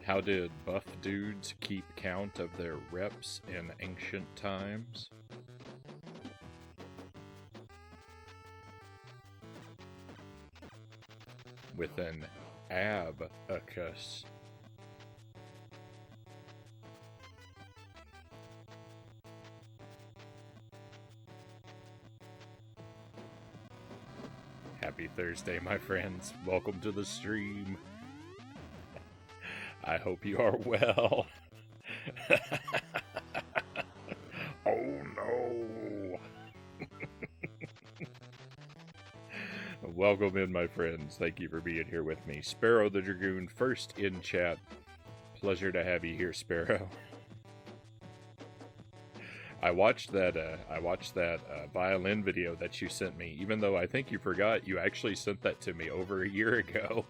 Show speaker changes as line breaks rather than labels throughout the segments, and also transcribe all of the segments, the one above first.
How did buff dudes keep count of their reps in ancient times? With an abacus. Happy Thursday, my friends. Welcome to the stream. I hope you are well. Oh no! Welcome in, my friends. Thank you for being here with me. Sparrow the Dragoon, first in chat. Pleasure to have you here, Sparrow. I watched that violin video that you sent me, even though I think you forgot you actually sent that to me over a year ago.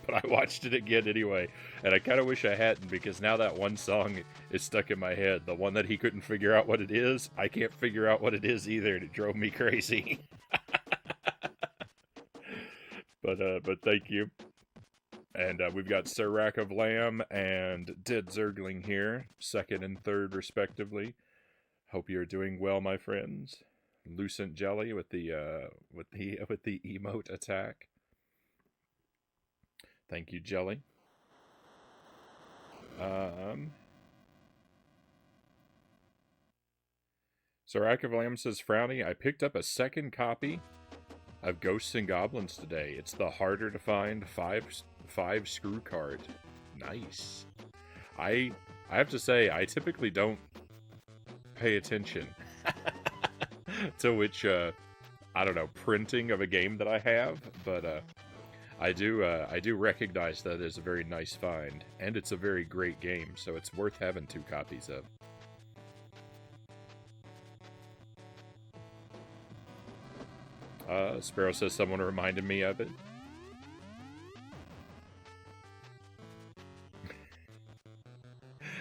But I watched it again anyway, and I kind of wish I hadn't, because now that one song is stuck in my head. The one that he couldn't figure out what it is, I can't figure out what it is either, and it drove me crazy. But thank you. And we've got Sirach of Lamb and Dead Zergling here, second and third respectively. Hope you're doing well, my friends. Lucent Jelly with the emote attack. Thank you, Jelly. Sirach of Lamb says, Frownie, I picked up a second copy of Ghosts and Goblins today. It's the harder to find five screw card. Nice. I have to say, I typically don't pay attention to which I don't know, printing of a game that I have, but I do recognize that it's a very nice find, and it's a very great game, so it's worth having 2 copies of. Sparrow says someone reminded me of it.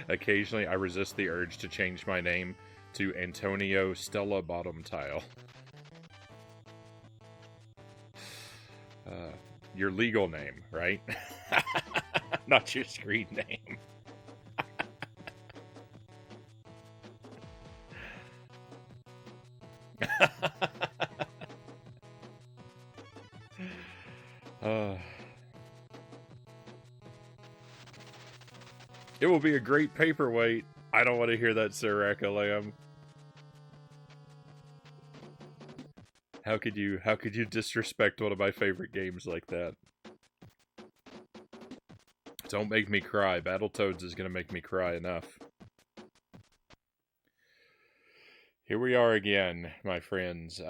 Occasionally, I resist the urge to change my name to Antonio Stella Bottom Tile. Your legal name, right? Not your screen name. It will be a great paperweight. I don't want to hear that, Sirach of Lamb. How could you disrespect one of my favorite games like that? Don't make me cry. Battletoads is going to make me cry enough. Here we are again, my friends.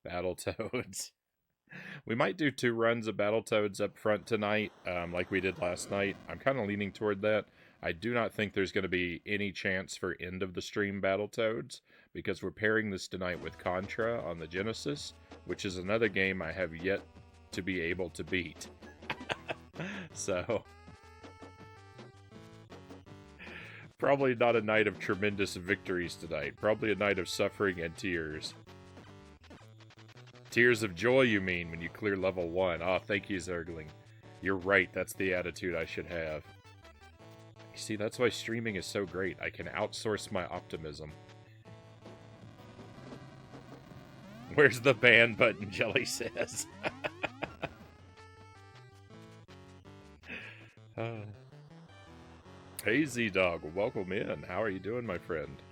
Battletoads. We might do 2 runs of Battletoads up front tonight, like we did last night. I'm kind of leaning toward that. I do not think there's going to be any chance for end of the stream Battletoads, because we're pairing this tonight with Contra on the Genesis, which is another game I have yet to be able to beat. So, probably not a night of tremendous victories tonight. Probably a night of suffering and tears. Tears of joy, you mean, when you clear level 1. Oh, thank you, Zergling. You're right, that's the attitude I should have. You see, that's why streaming is so great. I can outsource my optimism. Where's the ban button, Jelly says. Hey, Z-Dog, welcome in. How are you doing, my friend?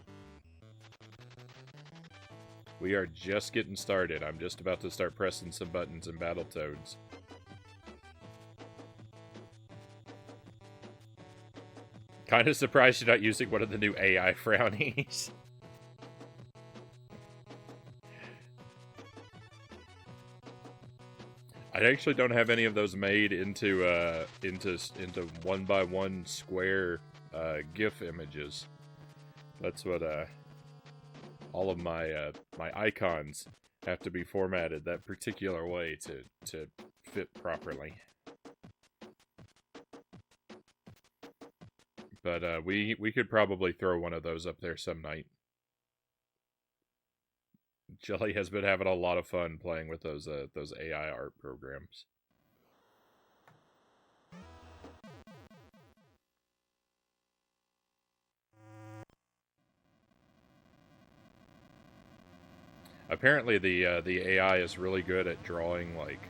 We are just getting started. I'm just about to start pressing some buttons in Battletoads. Kind of surprised you're not using one of the new AI Frownies. I actually don't have any of those made into 1x1 square GIF images. That's what all of my my icons have to be formatted that particular way to fit properly. But we could probably throw one of those up there some night. Jelly has been having a lot of fun playing with those AI art programs. Apparently, the AI is really good at drawing like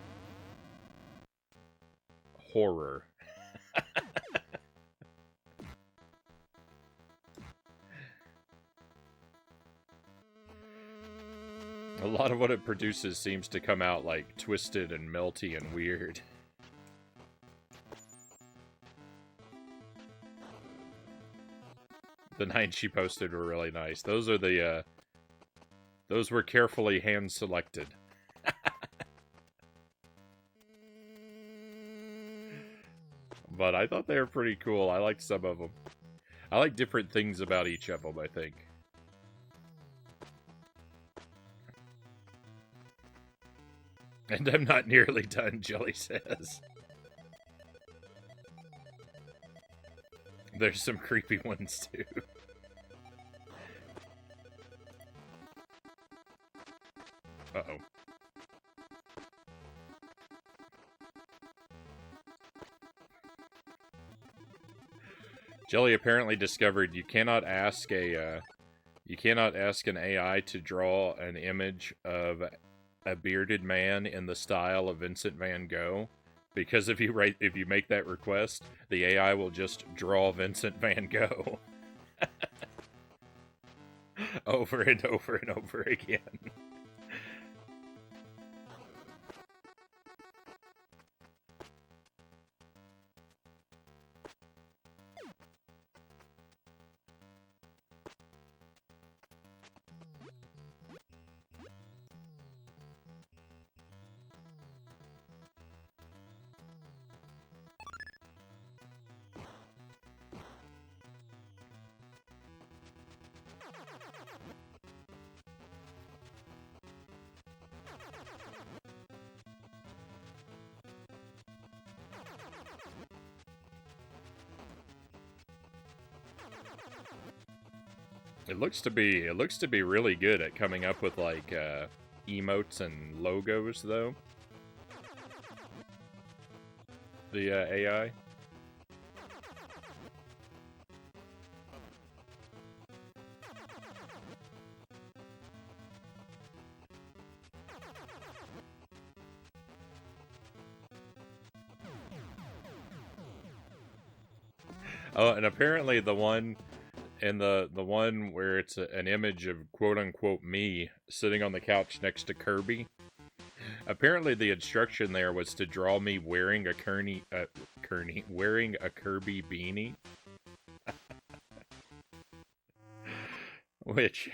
horror. A lot of what it produces seems to come out like twisted and melty and weird. The 9 she posted were really nice. Those are the those were carefully hand selected. But I thought they were pretty cool. I liked some of them. I like different things about each of them, I think. And I'm not nearly done, Jelly says. There's some creepy ones, too. Uh-oh. Jelly apparently discovered you cannot ask an AI to draw an image of a bearded man in the style of Vincent van Gogh, because if you make that request, the AI will just draw Vincent van Gogh over and over and over again. It looks to be really good at coming up with like emotes and logos, though. The AI. Oh, and apparently the one the one where it's an image of quote unquote me sitting on the couch next to Kirby. Apparently the instruction there was to draw me wearing a wearing a Kirby beanie. Which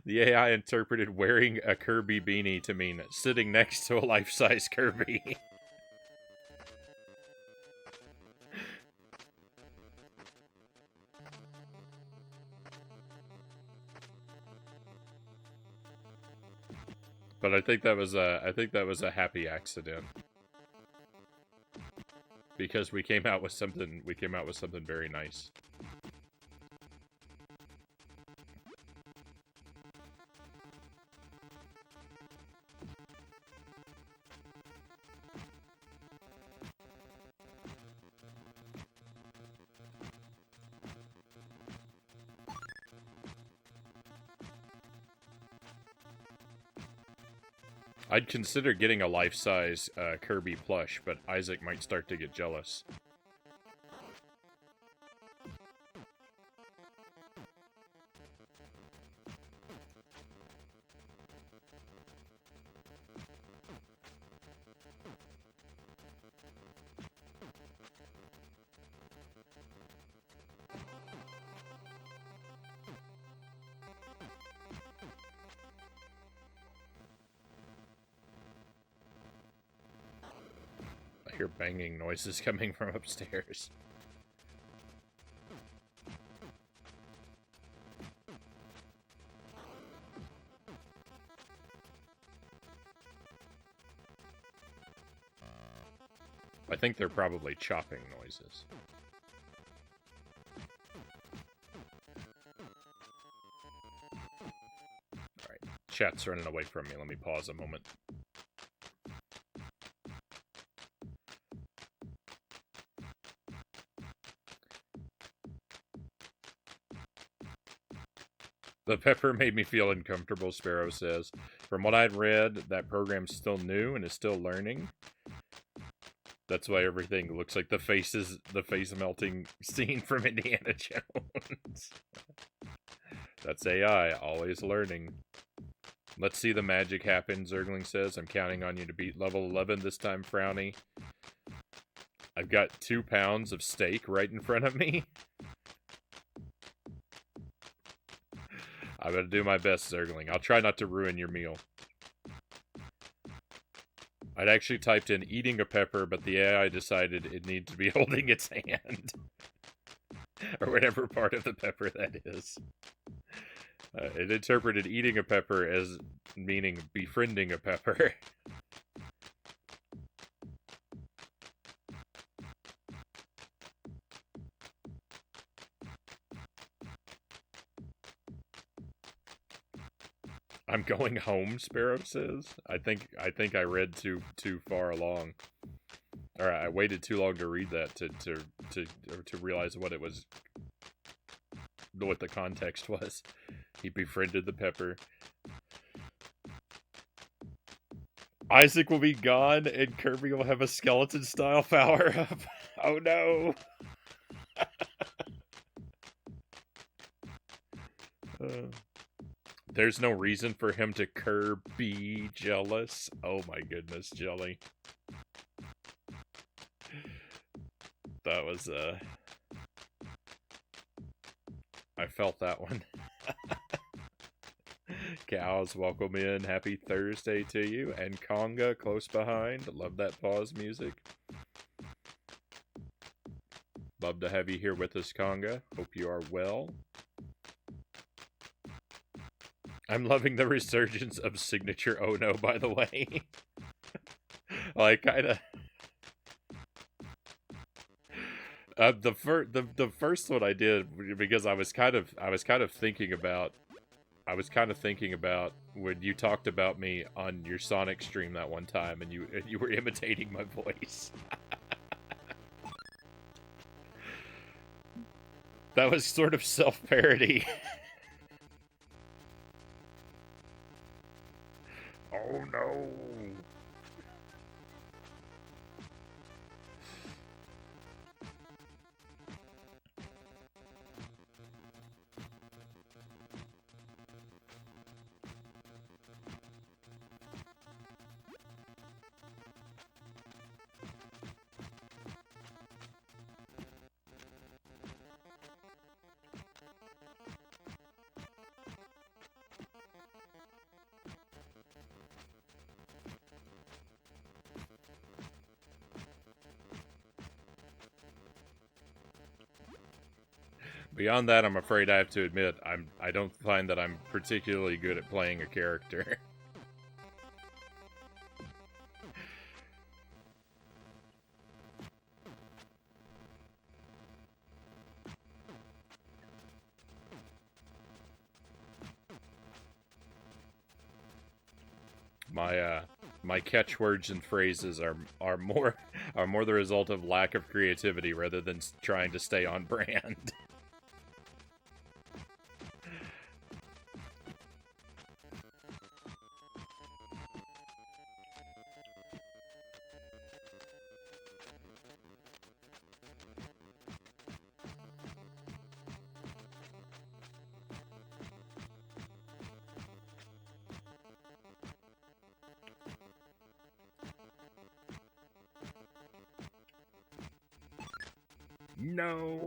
the AI interpreted wearing a Kirby beanie to mean sitting next to a life-size Kirby. But I think that was a happy accident. Because we came out with something very nice. I'd consider getting a life-size Kirby plush, but Isaac might start to get jealous. I hear banging noises coming from upstairs. I think they're probably chopping noises. Alright, chat's running away from me. Let me pause a moment. The pepper made me feel uncomfortable, Sparrow says. From what I'd read, that program's still new and is still learning. That's why everything looks like the face melting scene from Indiana Jones. That's AI, always learning. Let's see the magic happen, Zergling says. I'm counting on you to beat level 11 this time, Frownie. I've got 2 pounds of steak right in front of me. I'm gonna do my best, Zergling. I'll try not to ruin your meal. I'd actually typed in eating a pepper, but the AI decided it needs to be holding its hand. Or whatever part of the pepper that is. It interpreted eating a pepper as meaning befriending a pepper. I'm going home, Sparrow says. I think I read too far along. Or I waited too long to read that to realize what it was, what the context was. He befriended the pepper. Isaac will be gone and Kirby will have a skeleton style power up. Oh no. There's no reason for him to be jealous. Oh my goodness, Jelly. That was, I felt that one. Cows, welcome in. Happy Thursday to you. And Conga, close behind. Love that pause music. Love to have you here with us, Conga. Hope you are well. I'm loving the resurgence of signature Oh No, by the way. Like, kinda... the first one I did because I was kind of thinking about when you talked about me on your Sonic stream that one time, and you were imitating my voice. That was sort of self-parody. Oh no. Beyond that, I'm afraid I have to admit, I don't find that I'm particularly good at playing a character. My catchwords and phrases are more the result of lack of creativity rather than trying to stay on brand. No.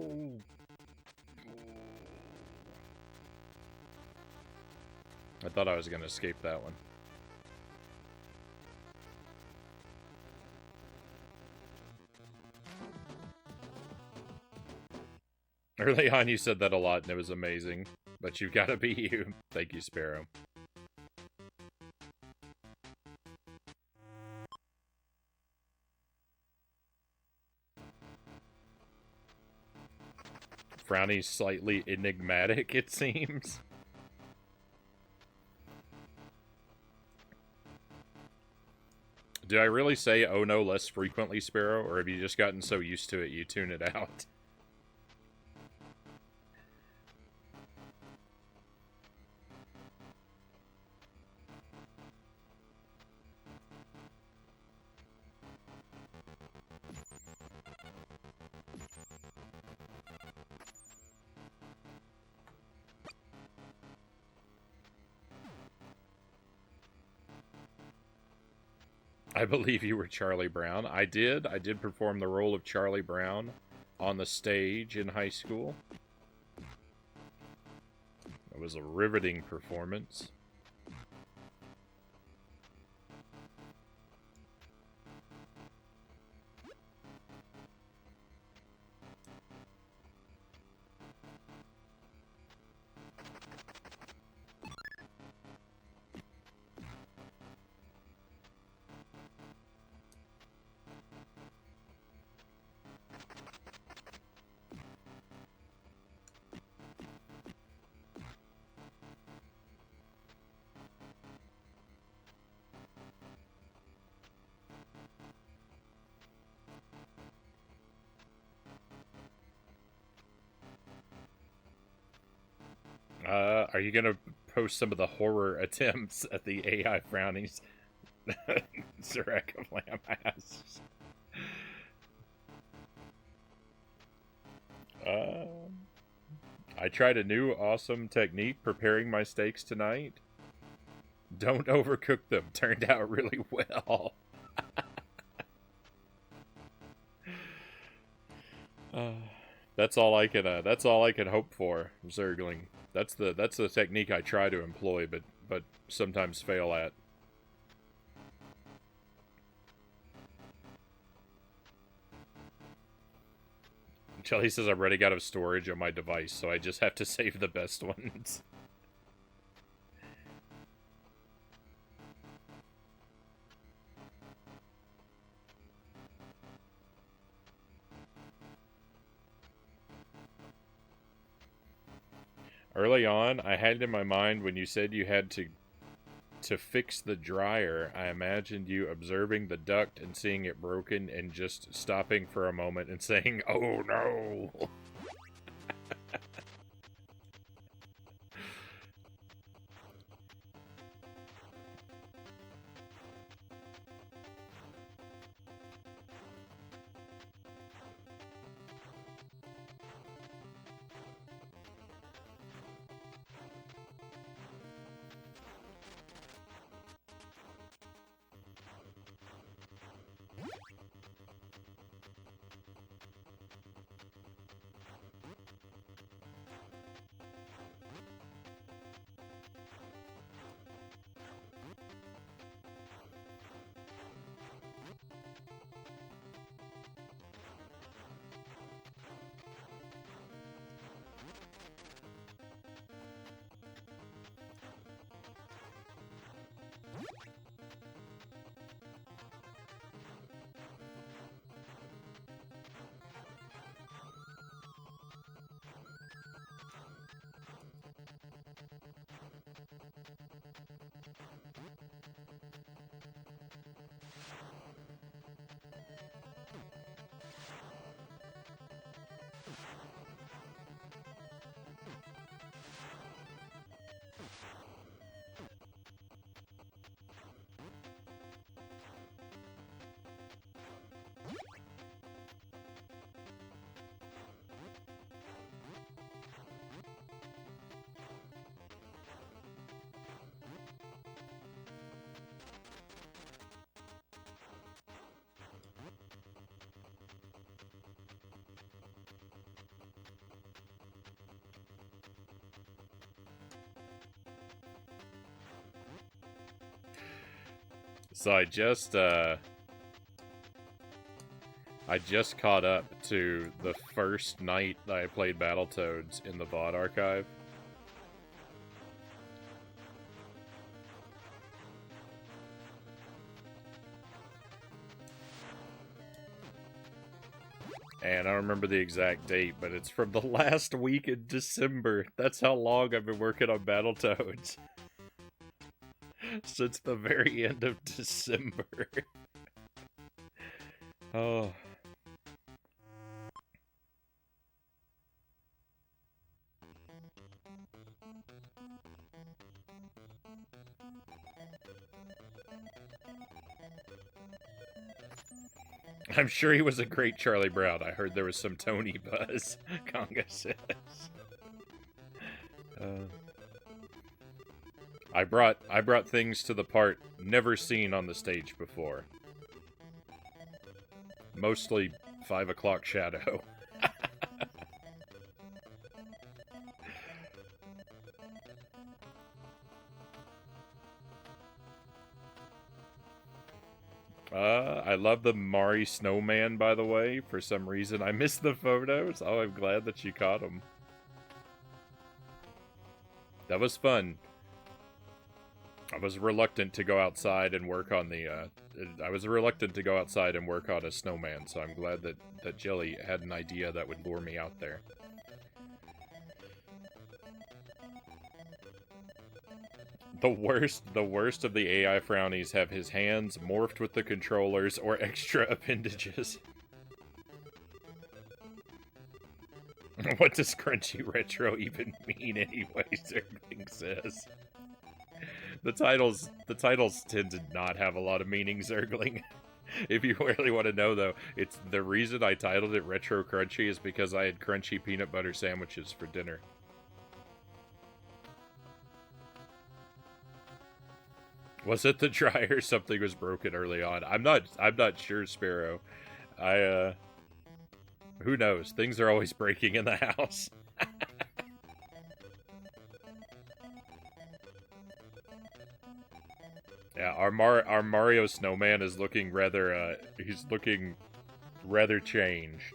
I thought I was going to escape that one. Early on you said that a lot and it was amazing, but you've got to be you. Thank you, Sparrow. Frownie's slightly enigmatic, it seems. Do I really say oh no less frequently, Sparrow, or have you just gotten so used to it you tune it out? I believe you were Charlie Brown. I did. I did perform the role of Charlie Brown on the stage in high school. It was a riveting performance. Are you gonna post some of the horror attempts at the AI Frownies? Zarek of Lamb asks. I tried a new awesome technique preparing my steaks tonight. Don't overcook them. Turned out really well. That's all I can. That's all I can hope for, Zergling. That's the technique I try to employ, but sometimes fail at. Shelly says I'm running out of storage on my device, so I just have to save the best ones. Early on, I had it in my mind when you said you had to fix the dryer, I imagined you observing the duct and seeing it broken and just stopping for a moment and saying, "Oh no." So I just caught up to the first night that I played Battletoads in the VOD archive. And I don't remember the exact date, but it's from the last week in December. That's how long I've been working on Battletoads. Since the very end of December. Oh. I'm sure he was a great Charlie Brown. I heard there was some Tony buzz, Conga says. I brought things to the part never seen on the stage before. Mostly 5 o'clock shadow. I love the Mari snowman, by the way. For some reason, I missed the photos. Oh, I'm glad that you caught them. That was fun. I was reluctant to go outside and work on the, I was reluctant to go outside and work on a snowman, so I'm glad that Jelly had an idea that would lure me out there. The worst of the AI Frownies have his hands morphed with the controllers or extra appendages. What does Crunchy Retro even mean anyway, Zergling says. The titles tend to not have a lot of meaning, Zergling. If you really want to know, though, it's the reason I titled it Retro Crunchy is because I had crunchy peanut butter sandwiches for dinner. Was it the dryer? Something was broken early on. I'm not sure, Sparrow. Who knows? Things are always breaking in the house. Yeah, our Mario snowman is looking rather, he's looking rather changed.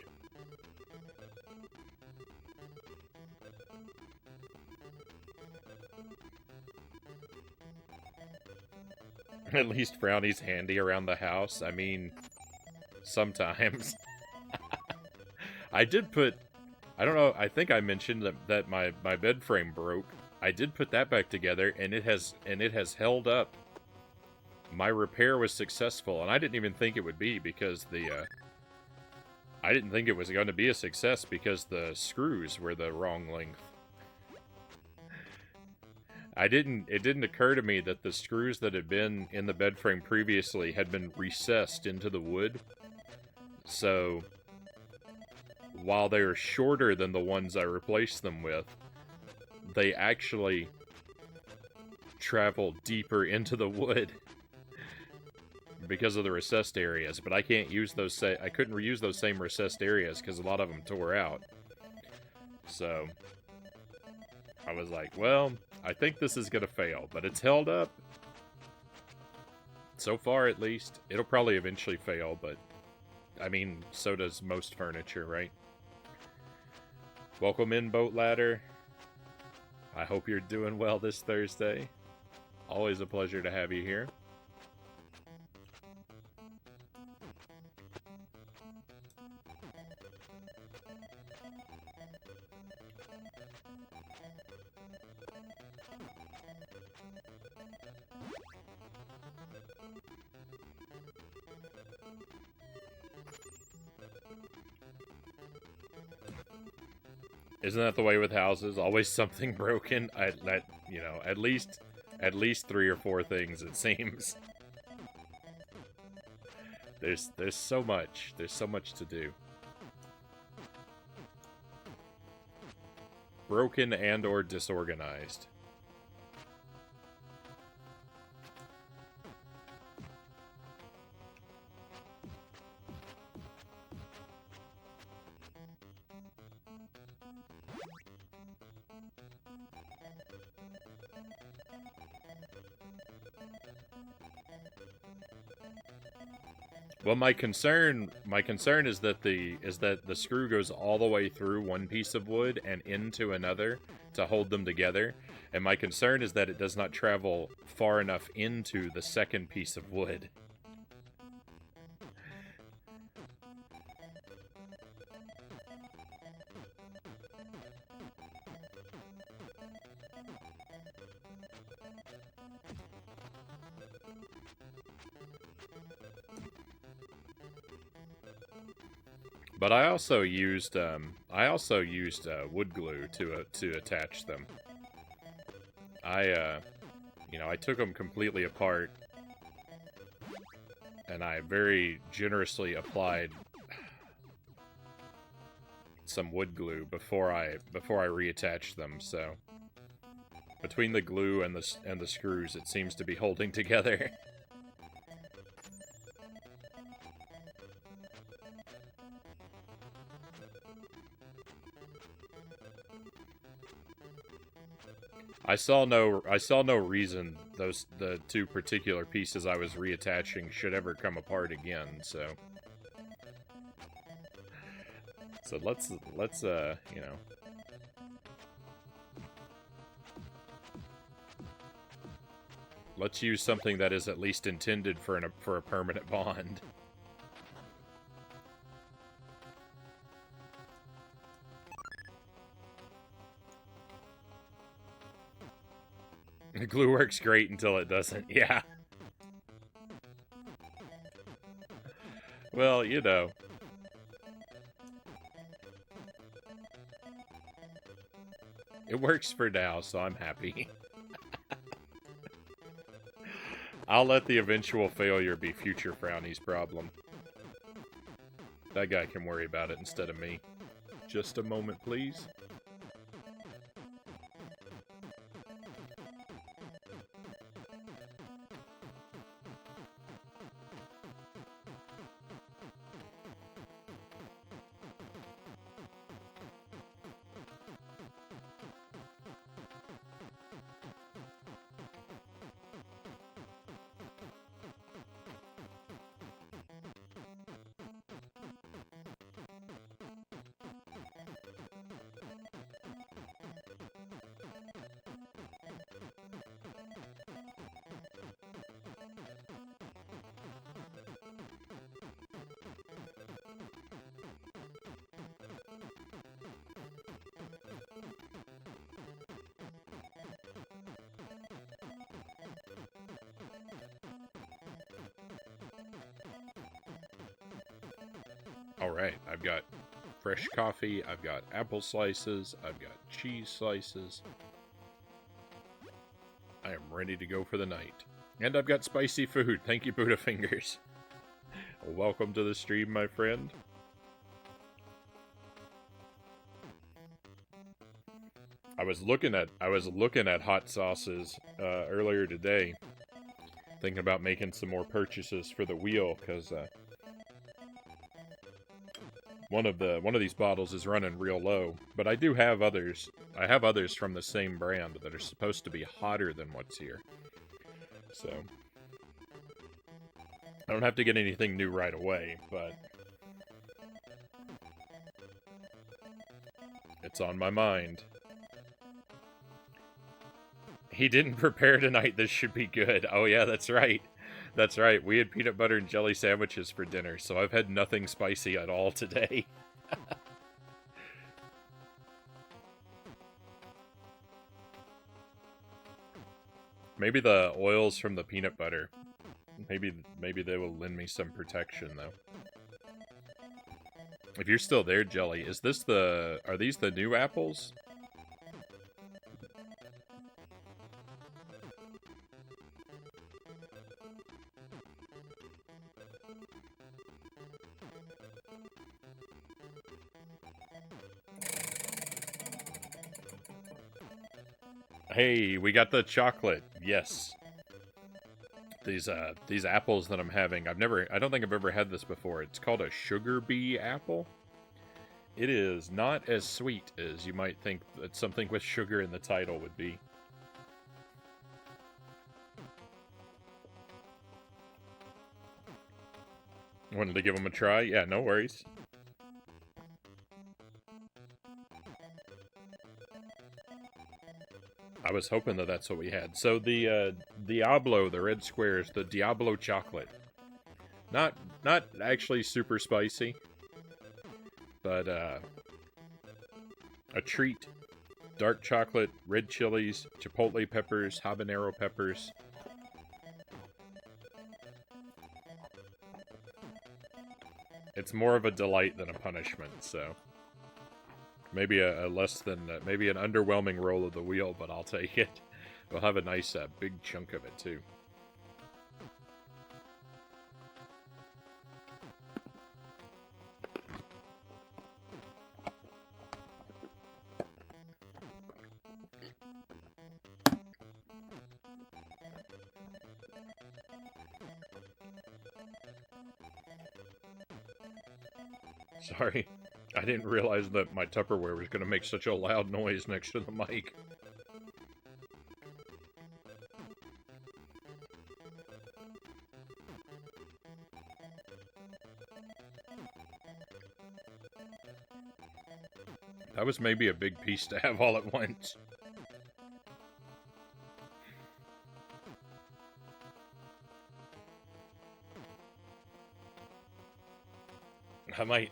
At least Frownie's handy around the house. I mean, sometimes. I did put, I don't know, I think I mentioned that my bed frame broke. I did put that back together, and it has held up. My repair was successful, and I didn't even think it would be because I didn't think it was going to be a success because the screws were the wrong length. It didn't occur to me that the screws that had been in the bed frame previously had been recessed into the wood. So, while they are shorter than the ones I replaced them with, they actually travel deeper into the wood because of the recessed areas. But I can't use those. I couldn't reuse those same recessed areas because a lot of them tore out. So I was like, well, I think this is gonna fail, but it's held up. So far, at least. It'll probably eventually fail, but I mean, so does most furniture, right? Welcome in, Boat Ladder. I hope you're doing well this Thursday. Always a pleasure to have you here. Isn't that the way with houses? Always something broken. At least 3 or 4 things, it seems. There's so much. There's so much to do. Broken and or disorganized. Well, my concern is that the screw goes all the way through one piece of wood and into another to hold them together, and my concern is that it does not travel far enough into the second piece of wood. But I also used wood glue to attach them. I took them completely apart, and I very generously applied some wood glue before I reattached them. So between the glue and the screws, it seems to be holding together. I saw no reason the two particular pieces I was reattaching should ever come apart again, so let's you know, let's use something that is at least intended for a permanent bond. The glue works great until it doesn't. Yeah. Well, you know. It works for now, so I'm happy. I'll let the eventual failure be future Frownie's problem. That guy can worry about it instead of me. Just a moment, please. Alright, I've got fresh coffee, I've got apple slices, I've got cheese slices. I am ready to go for the night. And I've got spicy food. Thank you, Buddha Fingers. Welcome to the stream, my friend. I was looking at hot sauces earlier today, thinking about making some more purchases for the wheel, because one of these bottles is running real low, but I do have others. I have others from the same brand that are supposed to be hotter than what's here. So I don't have to get anything new right away, but it's on my mind. He didn't prepare tonight. This should be good. Oh yeah, that's right. That's right, we had peanut butter and jelly sandwiches for dinner, so I've had nothing spicy at all today. Maybe the oils from the peanut butter. Maybe they will lend me some protection, though. If you're still there, Jelly, are these the new apples? Hey, we got the chocolate. Yes. These apples that I'm having, I don't think I've ever had this before. It's called a sugar bee apple. It is not as sweet as you might think that something with sugar in the title would be. Wanted to give them a try? Yeah, no worries. I was hoping that that's what we had. So the Diablo, the red squares, the Diablo chocolate. Not actually super spicy, but a treat. Dark chocolate, red chilies, chipotle peppers, habanero peppers. It's more of a delight than a punishment, so maybe maybe an underwhelming roll of the wheel, but I'll take it. We'll have a nice big chunk of it too. Sorry, I didn't realize that my Tupperware was going to make such a loud noise next to the mic. That was maybe a big piece to have all at once. I might...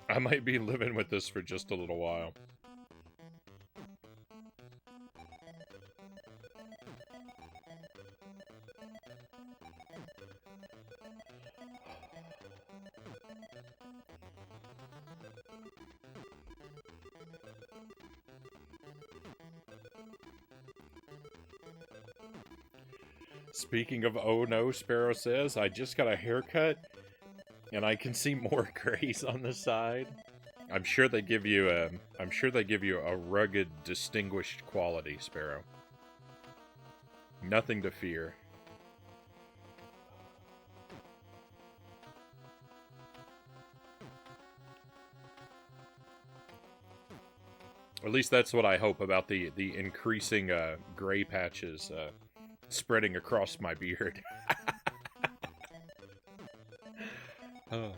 I might be living with this for just a little while. Speaking of oh no, Sparrow says, I just got a haircut and I can see more grays on the side. I'm sure they give you a rugged, distinguished quality, Sparrow. Nothing to fear. At least that's what I hope about the increasing gray patches spreading across my beard. Oh.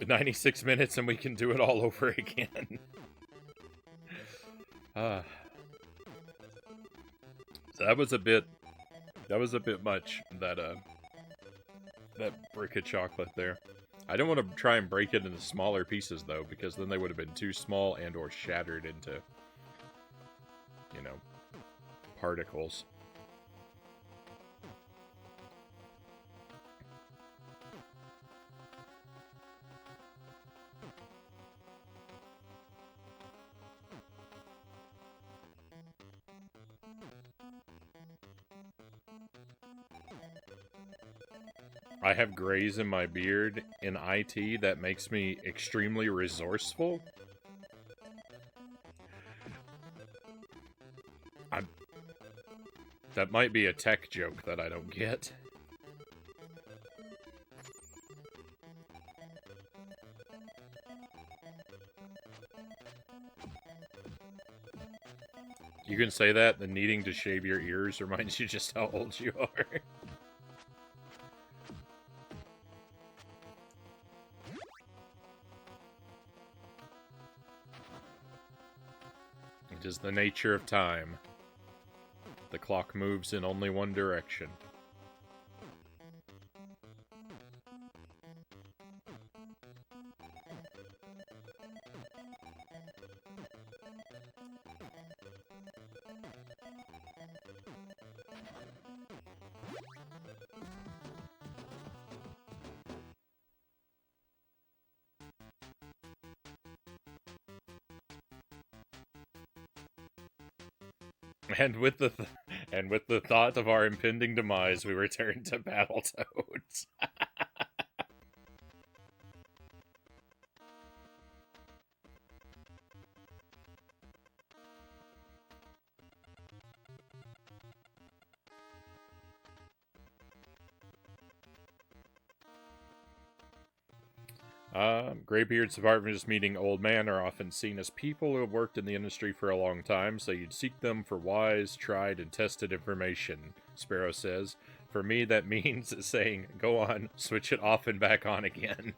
96 minutes and we can do it all over again. So that was a bit much, that brick of chocolate there. I don't want to try and break it into smaller pieces though, because then they would have been too small and or shattered into, you know, particles. I have grays in my beard in IT that makes me extremely resourceful. That might be a tech joke that I don't get. You can say that, the needing to shave your ears reminds you just how old you are. It is the nature of time. The clock moves in only one direction. And with the thought of our impending demise, we return to Battletoads. Graybeard's apartment is meeting old man are often seen as people who have worked in the industry for a long time, so you'd seek them for wise, tried, and tested information, Sparrow says. For me, that means saying, go on, switch it off and back on again.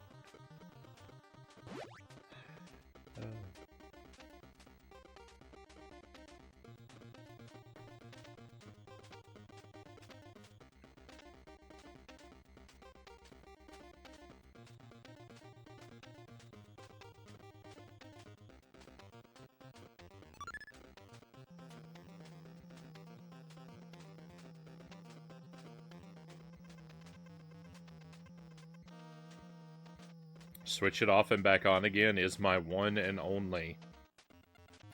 Switch it off and back on again is my one and only.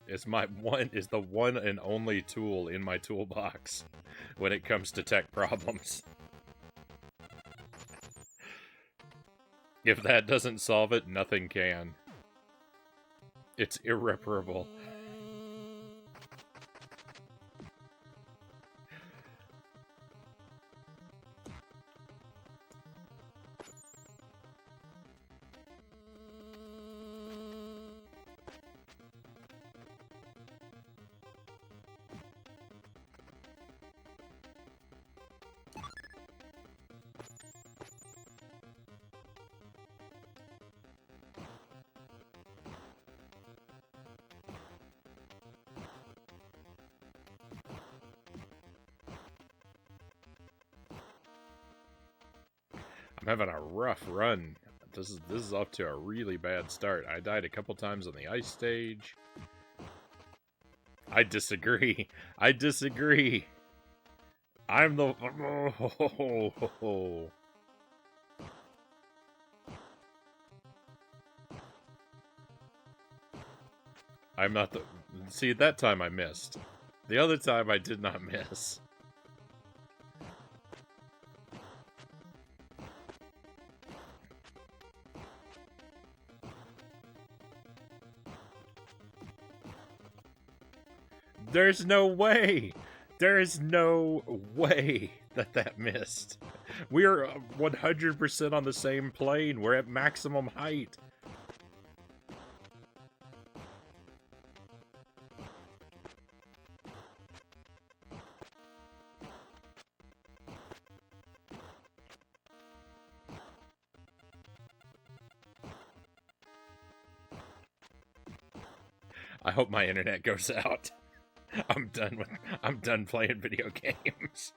Is the one and only tool in my toolbox when it comes to tech problems. If that doesn't solve it, nothing can. It's irreparable. I'm having a rough run. This is off to a really bad start. I died a couple times on the ice stage. I disagree. I disagree. I'm the... Oh. I'm not the... See, that time I missed. The other time I did not miss. There's no way! There is no way that missed. We are 100% on the same plane. We're at maximum height. I hope my internet goes out. I'm done playing video games.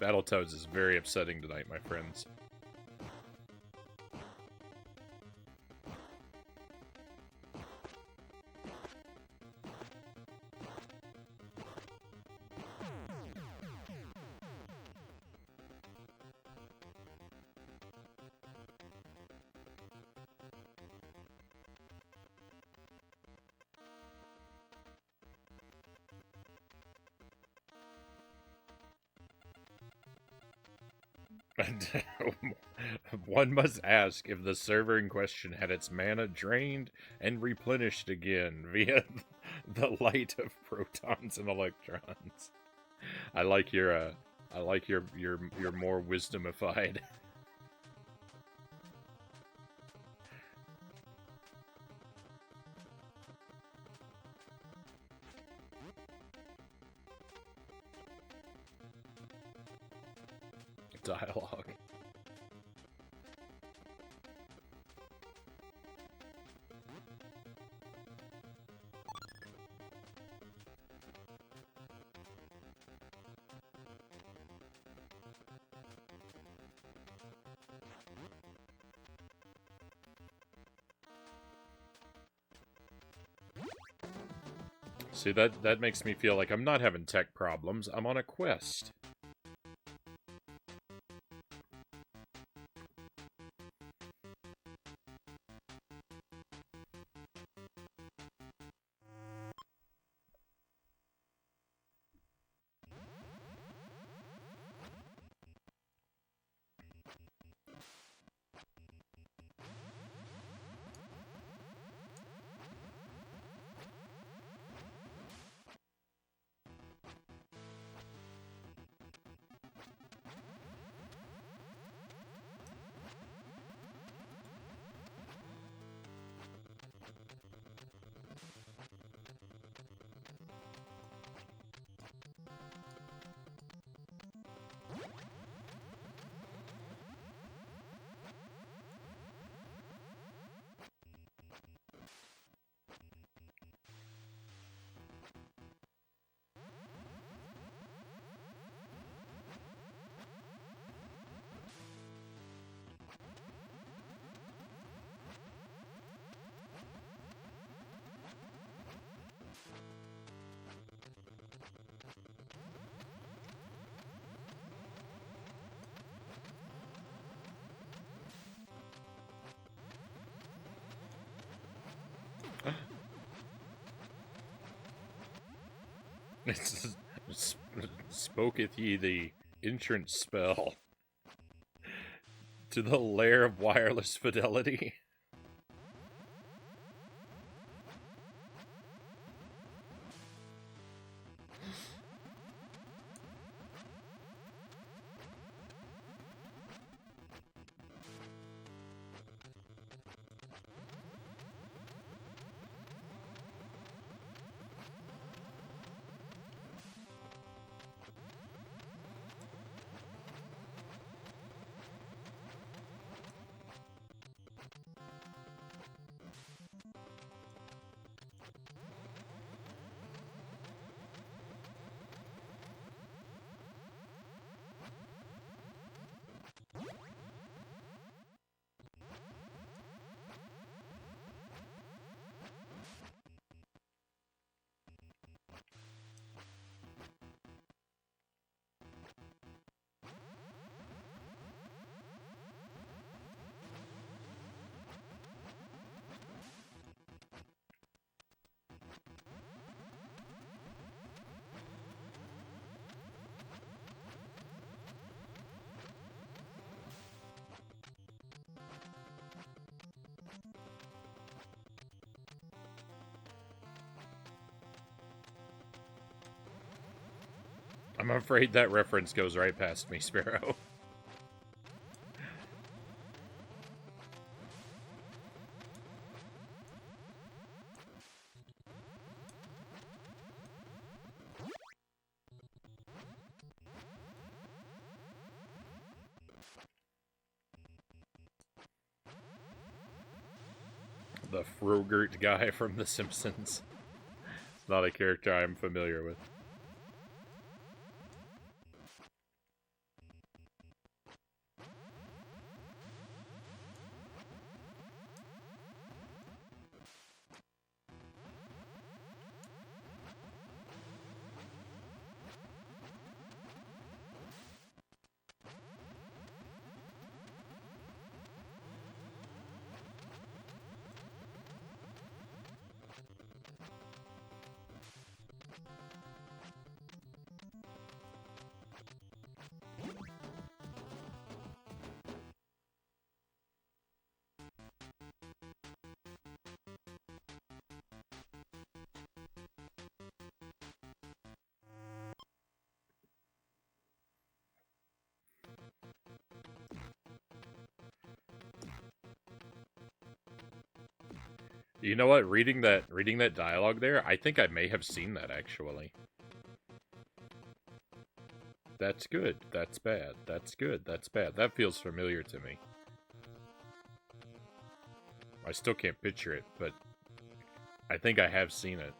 Battletoads is very upsetting tonight, my friends. One must ask if the server in question had its mana drained and replenished again via the light of protons and electrons. I like your more wisdomified. Dialogue. See, that makes me feel like I'm not having tech problems. I'm on a quest. Spoketh ye the entrance spell to the lair of wireless fidelity. I'm afraid that reference goes right past me, Sparrow. The Frogurt guy from The Simpsons. It's not a character I'm familiar with. You know what? Reading that dialogue there, I think I may have seen that actually. That's good. That's bad. That's good. That's bad. That feels familiar to me. I still can't picture it, but I think I have seen it.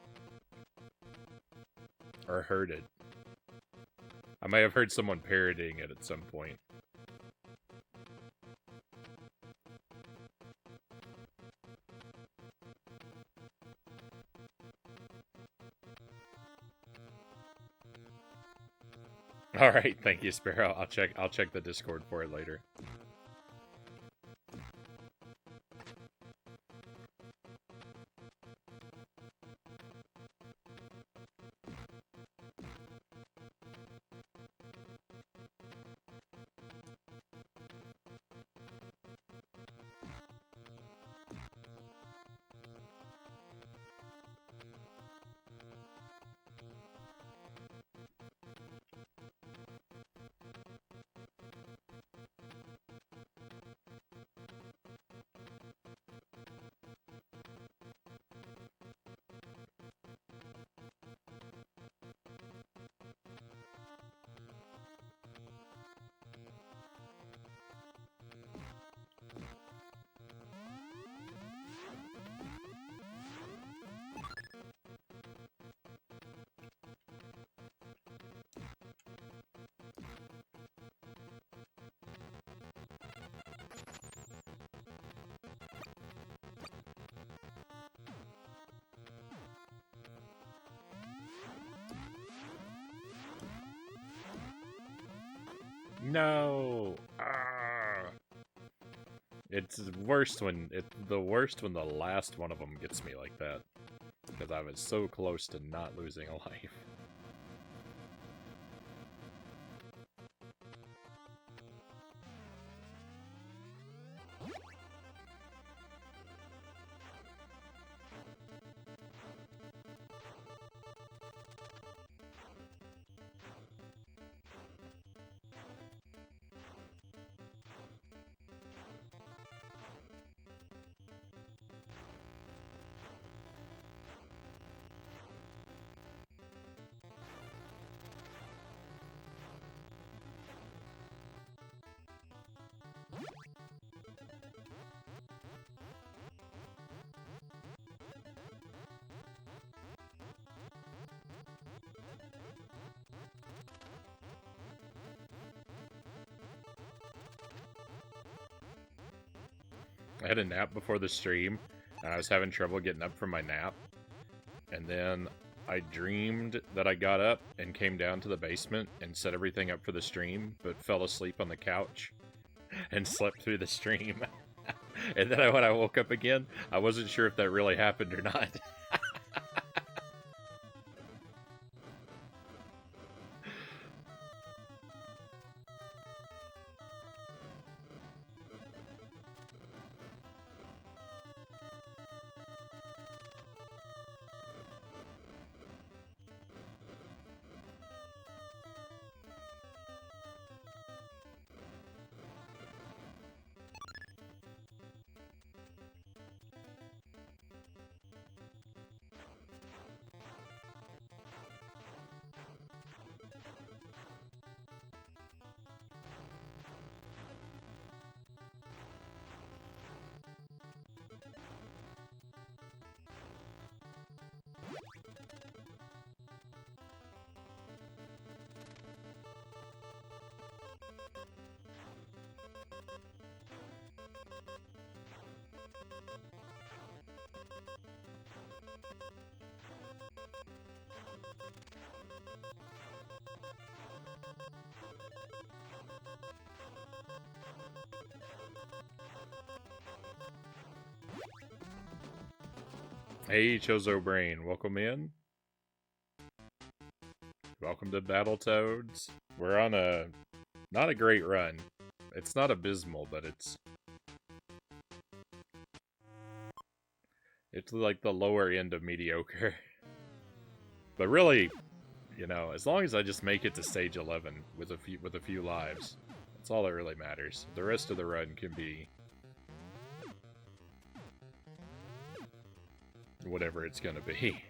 Or heard it. I may have heard someone parodying it at some point. All right, thank you, Sparrow. I'll check the Discord for it later. No. It's worst when the worst when the last one of them gets me like that, because I was so close to not losing a life. I had a nap before the stream, and I was having trouble getting up from my nap. And then I dreamed that I got up and came down to the basement and set everything up for the stream, but fell asleep on the couch and slept through the stream. And then when I woke up again, I wasn't sure if that really happened or not. Hey, Chozo Brain, welcome in. Welcome to Battletoads. We're on a not a great run. It's not abysmal, but it's like the lower end of mediocre. But really, you know, as long as I just make it to stage 11 with a few lives, that's all that really matters. The rest of the run can be whatever it's gonna be.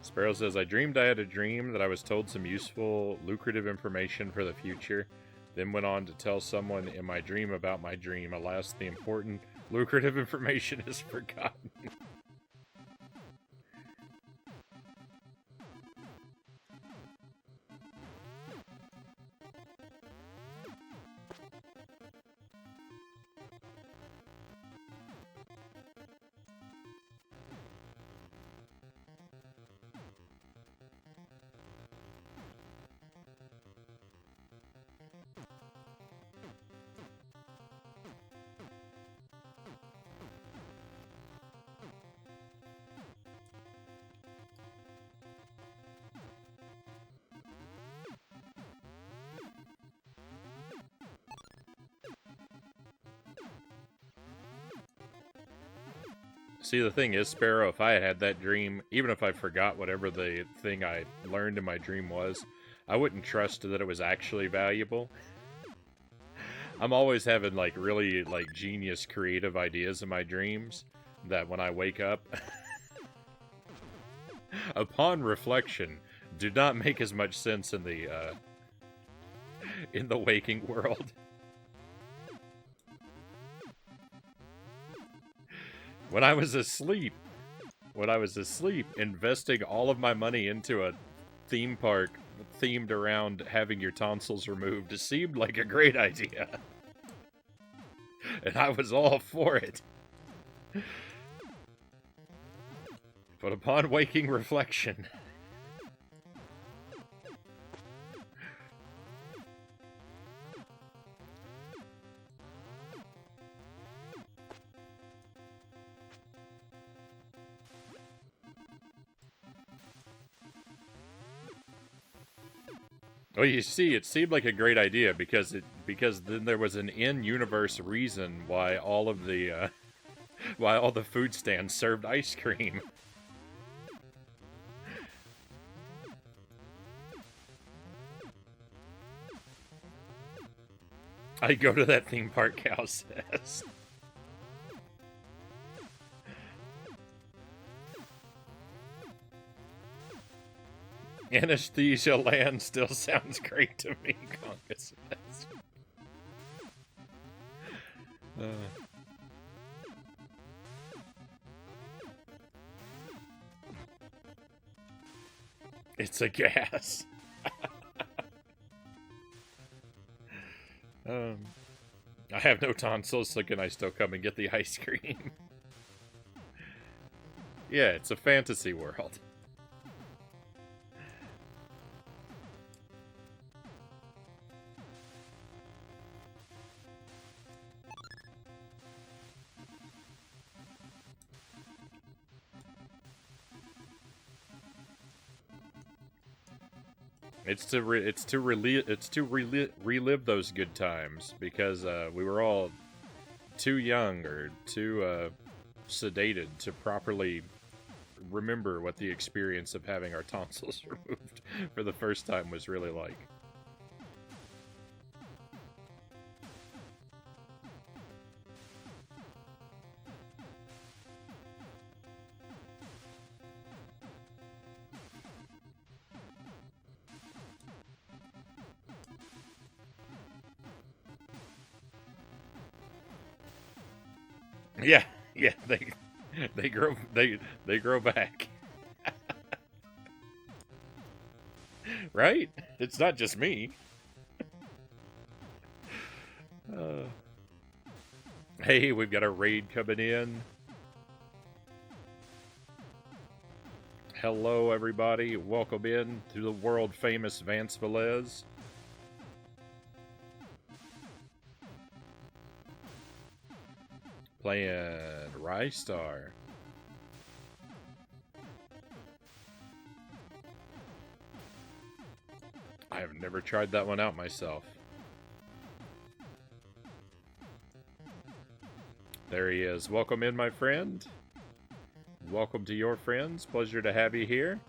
Sparrow says, I dreamed I had a dream that I was told some useful, lucrative information for the future, then went on to tell someone in my dream about my dream. Alas, the important, lucrative information is forgotten. See, the thing is, Sparrow, if I had that dream, even if I forgot whatever the thing I learned in my dream was, I wouldn't trust that it was actually valuable. I'm always having, like, really, like, genius creative ideas in my dreams that when I wake up, upon reflection, do not make as much sense in the waking world. When I was asleep, investing all of my money into a theme park themed around having your tonsils removed seemed like a great idea. And I was all for it. But upon waking reflection... Well, you see, it seemed like a great idea because then there was an in-universe reason why all of the why all the food stands served ice cream. I go to that theme park, Cal says. Anesthesia Land still sounds great to me, Conga says. It's a gas. I have no tonsils, so can I still come and get the ice cream? Yeah, it's a fantasy world. It's to relive those good times because we were all too young or too sedated to properly remember what the experience of having our tonsils removed for the first time was really like. Yeah, they grow back. Right? It's not just me. Hey, we've got a raid coming in. Hello, everybody. Welcome in to the world famous Vance Velez. Playing Rystar. I've never tried that one out myself. There he is. Welcome in, my friend. Welcome to your friends. Pleasure to have you here.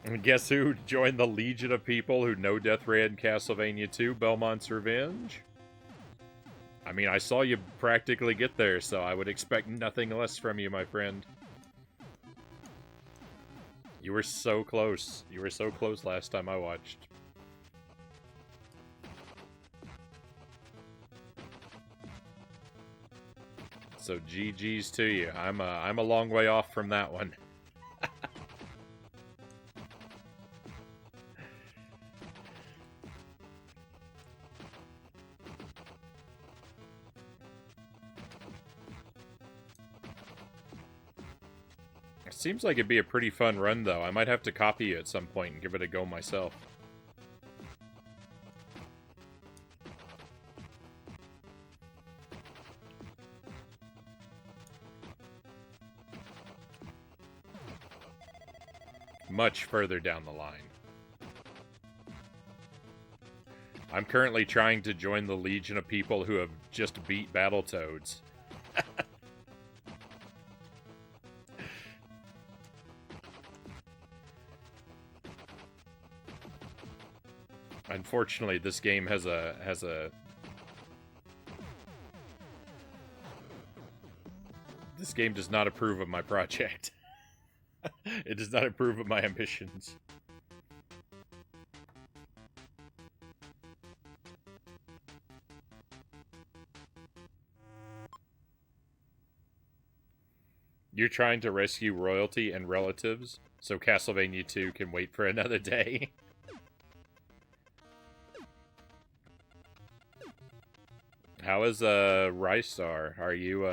And guess who joined the legion of people who know Death ran Castlevania 2, Belmont's Revenge? I mean, I saw you practically get there, so I would expect nothing less from you, my friend. You were so close. You were so close last time I watched. So GG's to you. I'm a long way off from that one. Seems like it'd be a pretty fun run, though. I might have to copy you at some point and give it a go myself. Much further down the line. I'm currently trying to join the legion of people who have just beat Battletoads. Unfortunately, this game has a this game does not approve of my project. It does not approve of my ambitions. You're trying to rescue royalty and relatives, so Castlevania 2 can wait for another day. How is Rystar? Are you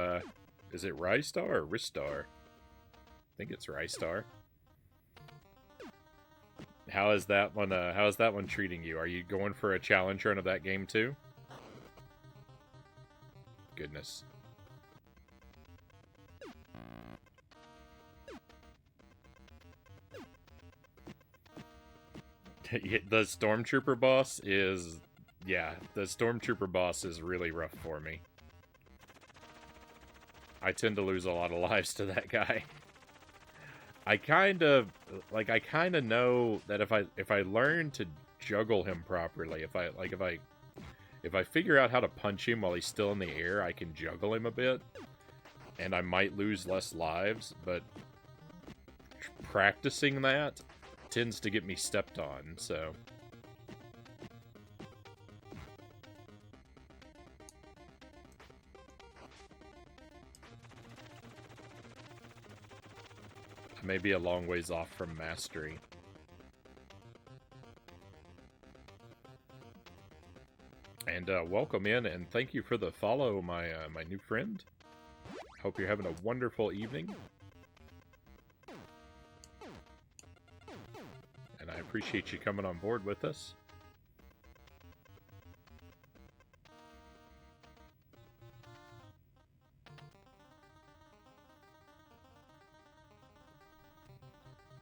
is it Rystar or Ristar? I think it's Rystar. How is that one treating you? Are you going for a challenge run of that game too? Goodness. The Stormtrooper boss is... Yeah, the Stormtrooper boss is really rough for me. I tend to lose a lot of lives to that guy. I kind of know that if I learn to juggle him properly, if I figure out how to punch him while he's still in the air, I can juggle him a bit, and I might lose less lives, but practicing that tends to get me stepped on, so... I may be a long ways off from mastery. And welcome in, and thank you for the follow, my my new friend. Hope you're having a wonderful evening. And I appreciate you coming on board with us.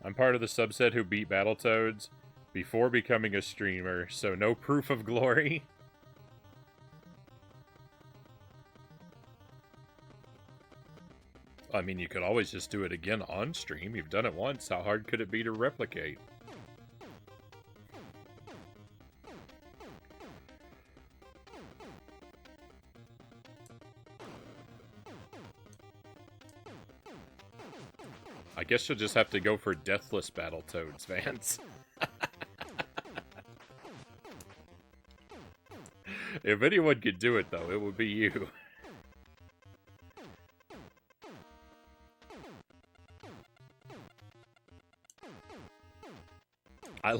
I'm part of the subset who beat Battletoads before becoming a streamer, so no proof of glory. I mean, you could always just do it again on stream. You've done it once. How hard could it be to replicate? I guess you'll just have to go for deathless Battletoads, Vance. If anyone could do it, though, it would be you. I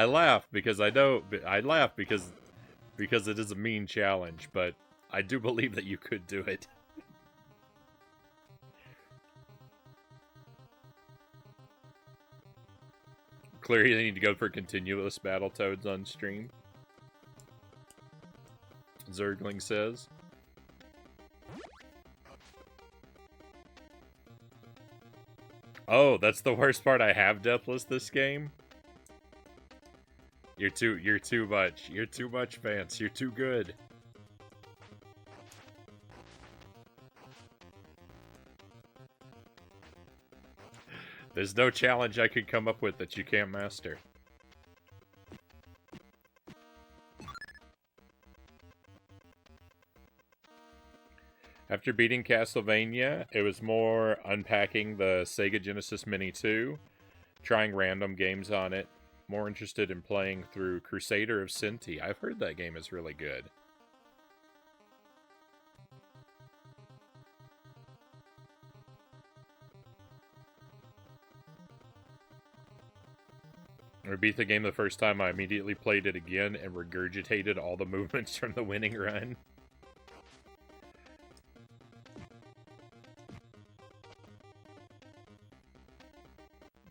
laugh because I know, because it is a mean challenge, but I do believe that you could do it. Clearly, they need to go for continuous Battletoads on stream. Zergling says. Oh, that's the worst part. I have Deathless this game. You're too much. You're too much, Vance. You're too good. There's no challenge I could come up with that you can't master. After beating Castlevania, it was more unpacking the Sega Genesis Mini 2, trying random games on it, more interested in playing through Crusader of Sinti. I've heard that game is really good. I beat the game the first time, I immediately played it again and regurgitated all the movements from the winning run.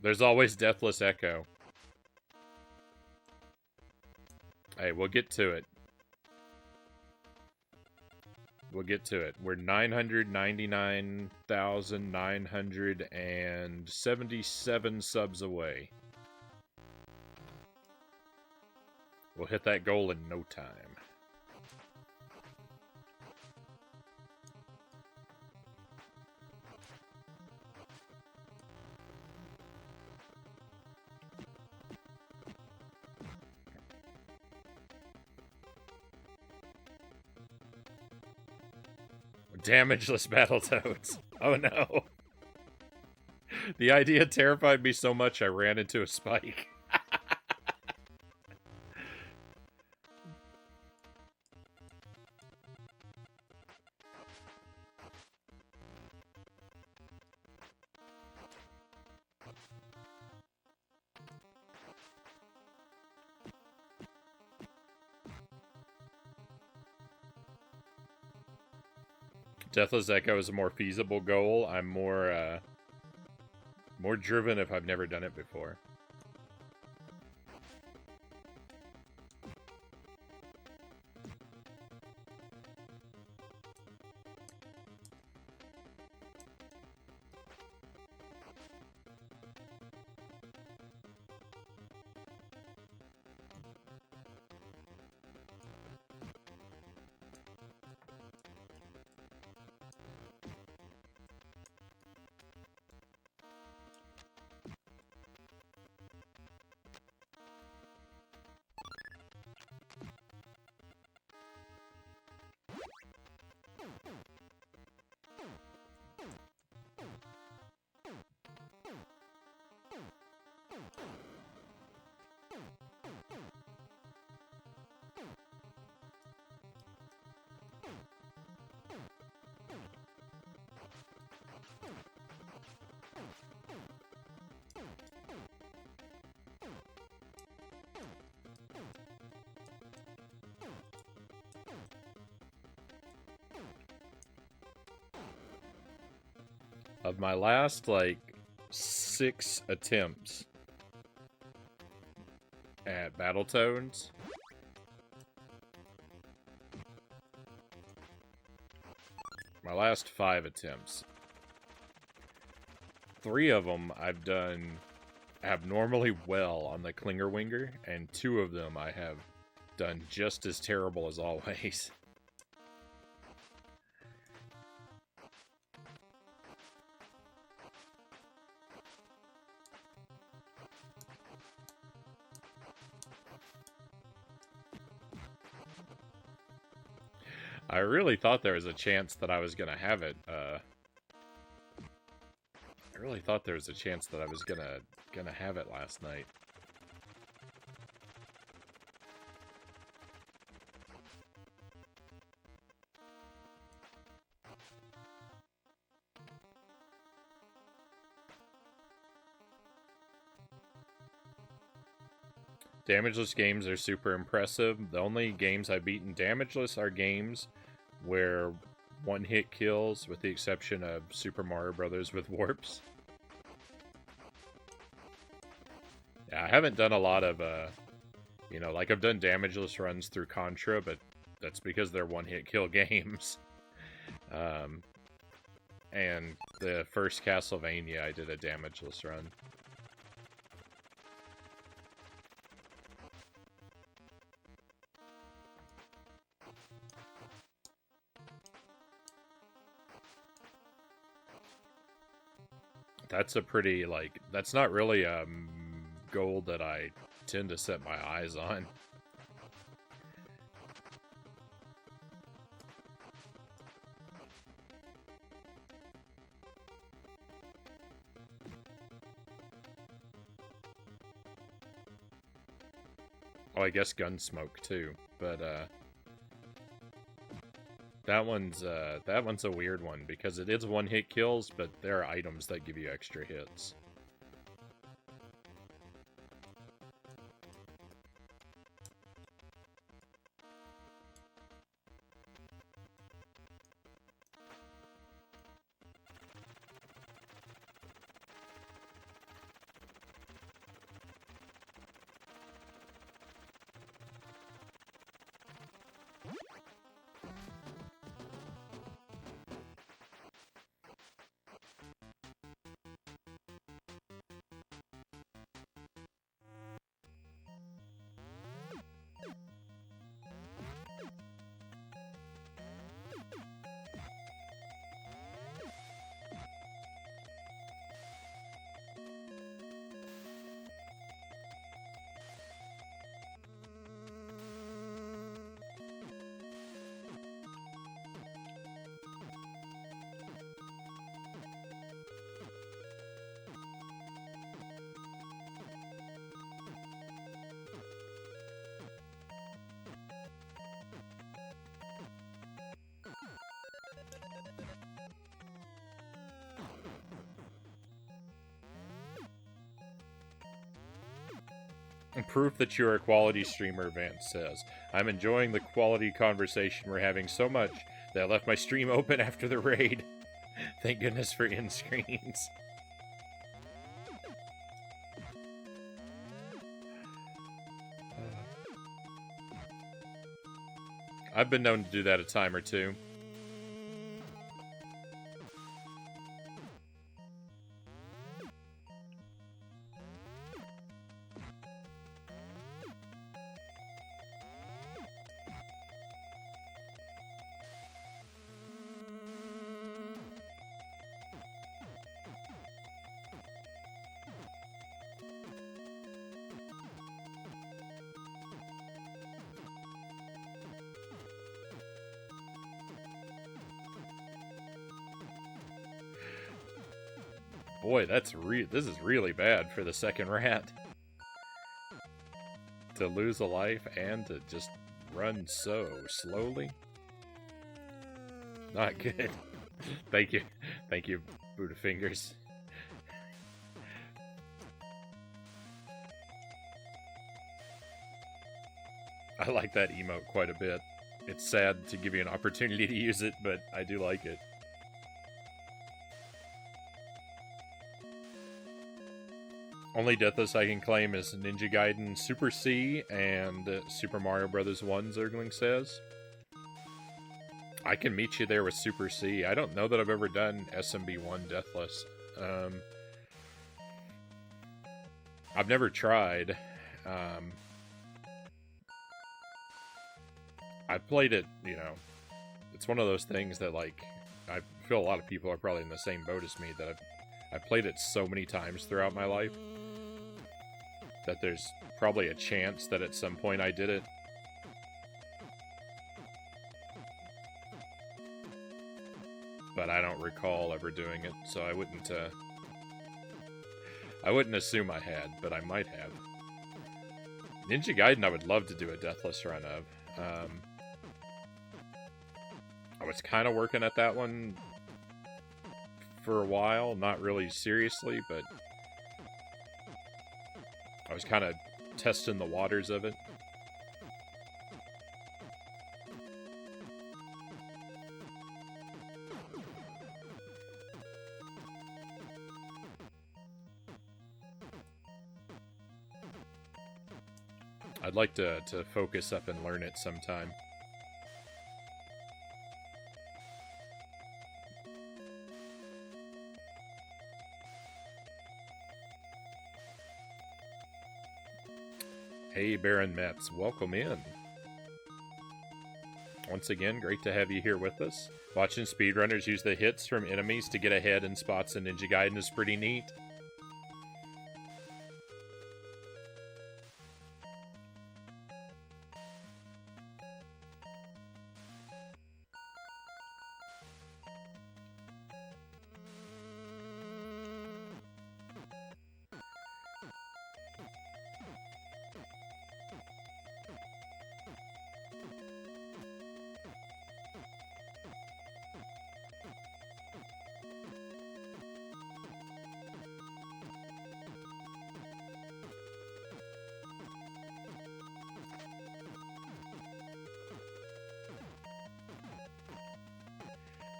There's always Deathless Echo. Hey, we'll get to it. We'll get to it. We're 999,977 subs away. We'll hit that goal in no time. Damageless Battletoads. Oh no. The idea terrified me so much I ran into a spike. Deathless Echo is a more feasible goal. I'm more driven if I've never done it before. Of my last, 6 attempts at Battletoads, my last 5 attempts, 3 of them I've done abnormally well on the Klinger Winger, and 2 of them I have done just as terrible as always. I really thought there was a chance that I was gonna have it. I really thought there was a chance that I was gonna have it last night. Damageless games are super impressive. The only games I've beaten Damageless are games where one-hit kills, with the exception of Super Mario Brothers with warps. Yeah, I haven't done a lot of, I've done Damageless runs through Contra, but that's because they're one-hit kill games. And the first Castlevania, I did a damageless run. That's a pretty, like, that's not really a goal that I tend to set my eyes on. Oh, I guess Gunsmoke too, but that one's a weird one because it is one-hit kills, but there are items that give you extra hits. Proof that you're a quality streamer, Vance says. I'm enjoying the quality conversation we're having so much that I left my stream open after the raid. Thank goodness for end screens. I've been known to do that a time or two. Boy, this is really bad for the second rat. To lose a life and to just run so slowly. Not good. Thank you, Buddha Fingers. I like that emote quite a bit. It's sad to give you an opportunity to use it, but I do like it. Only Deathless I can claim is Ninja Gaiden Super C and Super Mario Bros. 1, Zergling says. I can meet you there with Super C. I don't know that I've ever done SMB1 Deathless. I've never tried. I've played it, you know. It's one of those things that, like, I feel a lot of people are probably in the same boat as me, that I've played it so many times throughout my life that there's probably a chance that at some point I did it. But I don't recall ever doing it, so I wouldn't assume I had, but I might have. Ninja Gaiden I would love to do a Deathless run of. I was kind of working at that one for a while, not really seriously, but I was kind of testing the waters of it. I'd like to focus up and learn it sometime. Hey, Baron Metz, welcome in. Once again, great to have you here with us. Watching speedrunners use the hits from enemies to get ahead in spots in Ninja Gaiden is pretty neat.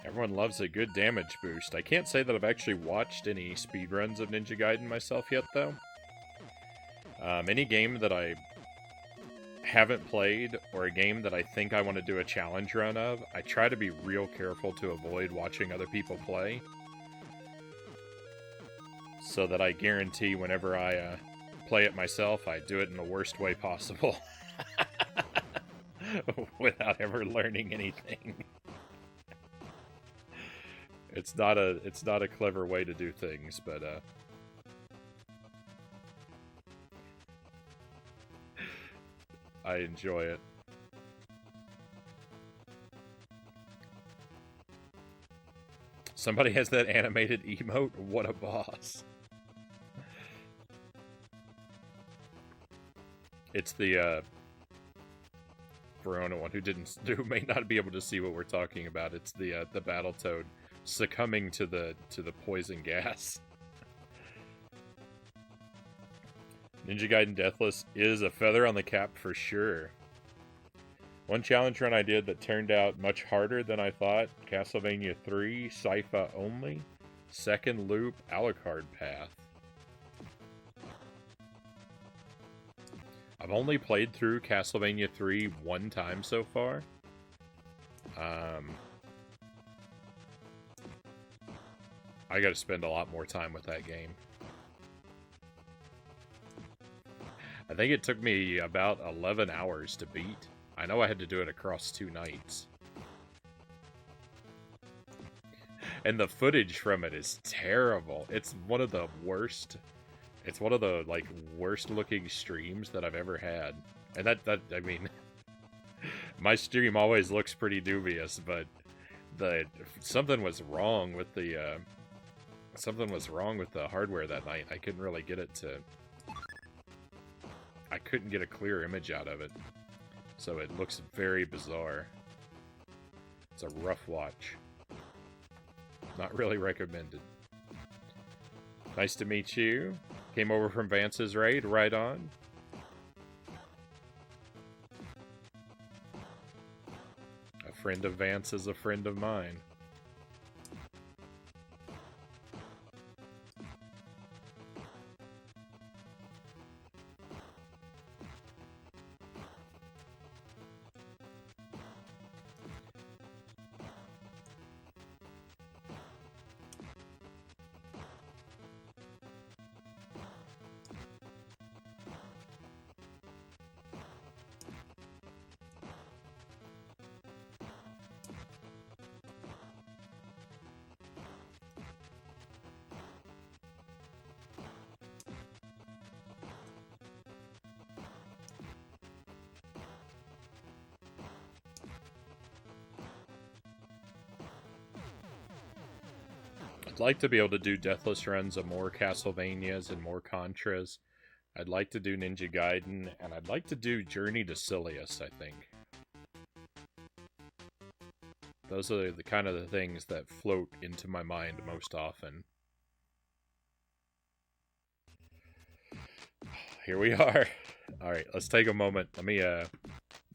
Everyone loves a good damage boost. I can't say that I've actually watched any speedruns of Ninja Gaiden myself yet, though. Any game that I haven't played, or a game that I think I want to do a challenge run of, I try to be real careful to avoid watching other people play. So that I guarantee whenever I play it myself, I do it in the worst way possible. Without ever learning anything. It's not a clever way to do things, but I enjoy it. Somebody has that animated emote? What a boss. It's the Verona one who may not be able to see what we're talking about. It's the Battletoad succumbing to the poison gas. Ninja Gaiden Deathless is a feather on the cap for sure. One challenge run I did that turned out much harder than I thought. Castlevania 3, Sypha only. Second loop, Alucard path. I've only played through Castlevania 3 one time so far. I gotta spend a lot more time with that game. I think it took me about 11 hours to beat. I know I had to do it across 2 nights. And the footage from it is terrible. It's one of the worst... It's one of the, like, worst-looking streams that I've ever had. And I mean... my stream always looks pretty dubious, but... something was wrong with the, something was wrong with the hardware that night. I couldn't really get it to... I couldn't get a clear image out of it. So it looks very bizarre. It's a rough watch. Not really recommended. Nice to meet you. Came over from Vance's raid, right on. A friend of Vance is a friend of mine. I'd like to be able to do Deathless runs of more Castlevanias and more Contras. I'd like to do Ninja Gaiden, and I'd like to do Journey to Silius, I think. Those are the kind of the things that float into my mind most often. Here we are. Alright, let's take a moment. Let me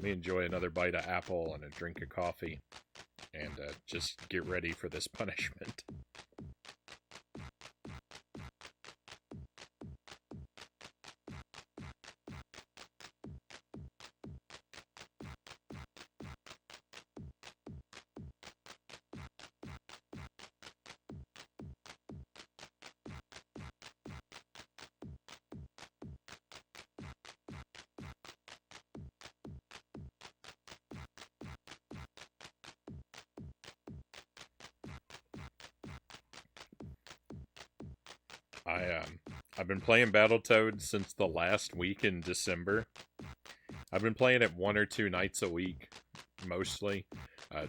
enjoy another bite of apple and a drink of coffee. And just get ready for this punishment. I've been playing Battletoads since the last week in December. I've been playing it 1 or 2 nights a week, mostly.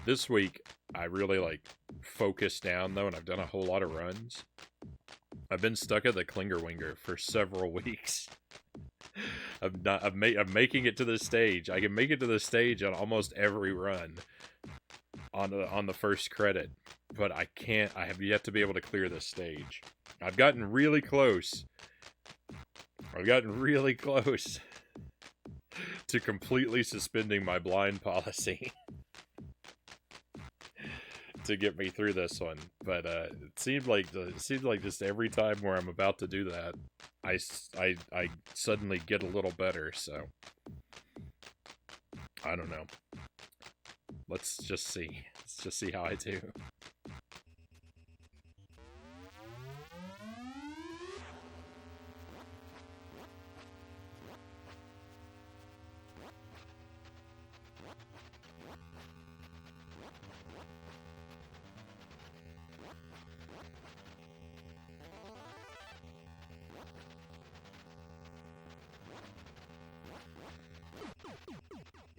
This week, I really focused down though, and I've done a whole lot of runs. I've been stuck at the Klingerwinger for several weeks. I'm making it to the stage. I can make it to the stage on almost every run on the first credit, but I can't. I have yet to be able to clear this stage. I've gotten really close. To completely suspending my blind policy to get me through this one, but it seemed like just every time where I'm about to do that, I suddenly get a little better. So I don't know. Let's just see how I do.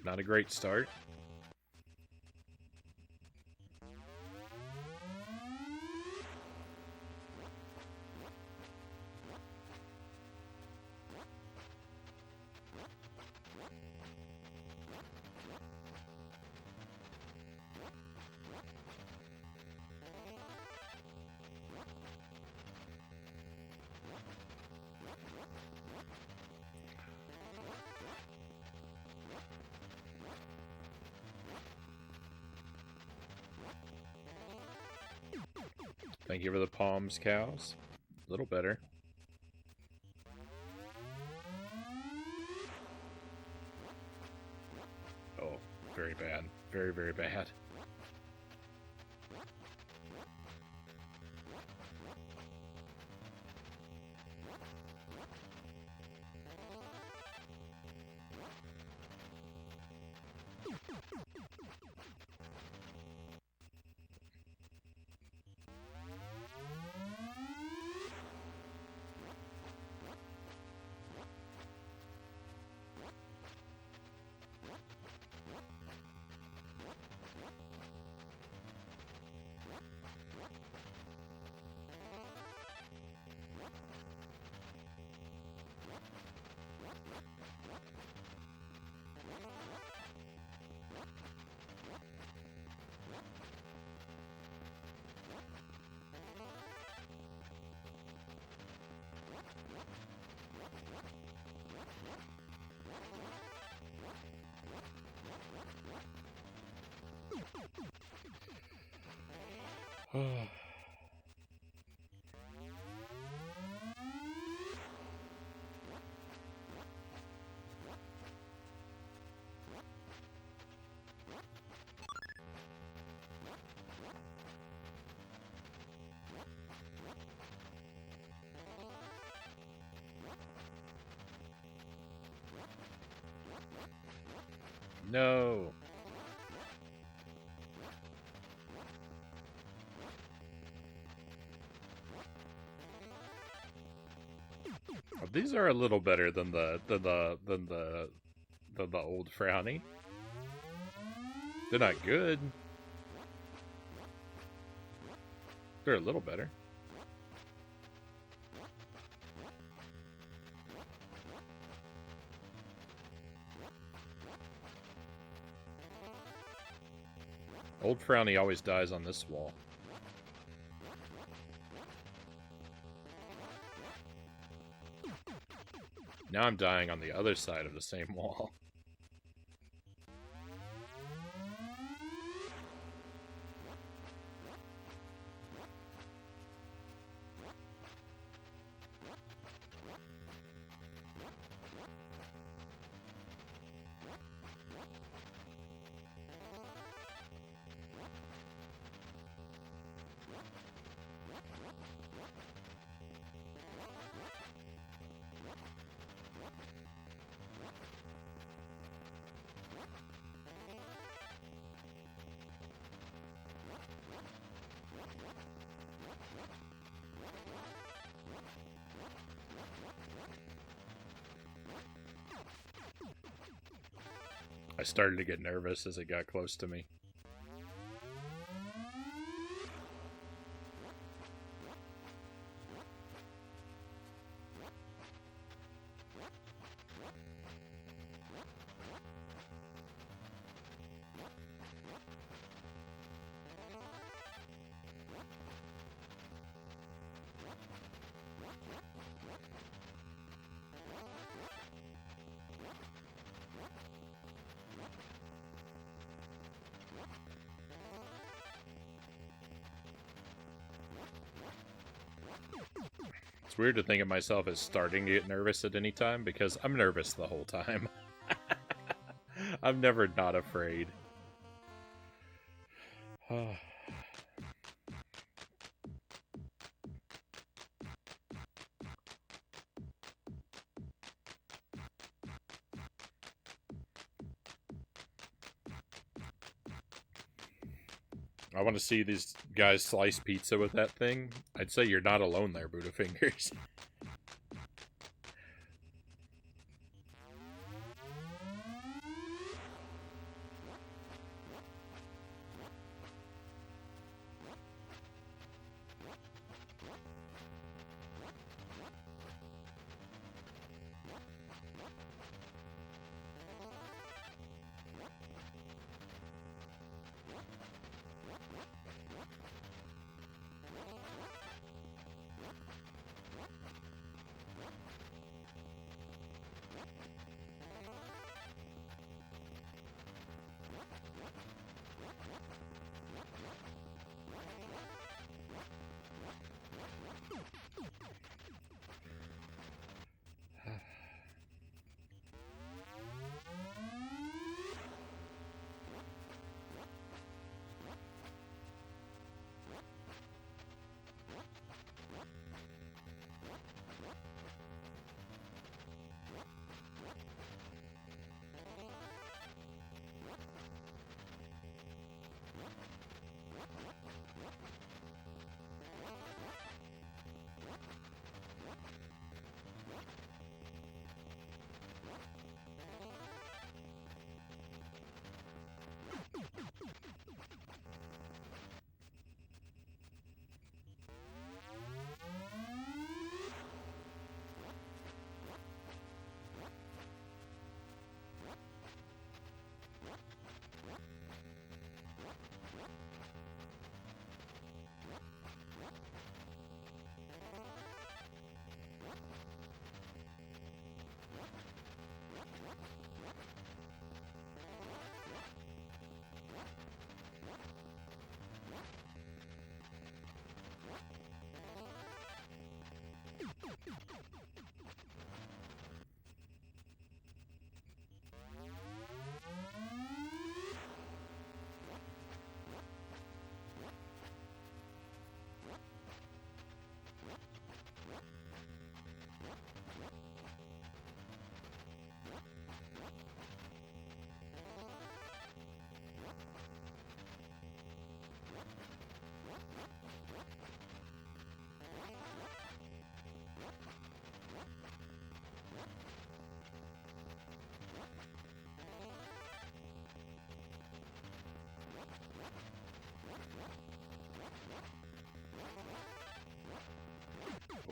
Not a great start. Thank you for the palms, cows. A little better. Oh, very bad. Very, very bad. No. Well, these are a little better than the old Frownie. They're not good. They're a little better. Old Frownie always dies on this wall. Now I'm dying on the other side of the same wall. I started to get nervous as it got close to me. It's weird to think of myself as starting to get nervous at any time, because I'm nervous the whole time. I'm never not afraid. I want to see these guys slice pizza with that thing. I'd say you're not alone there, Buddha Fingers.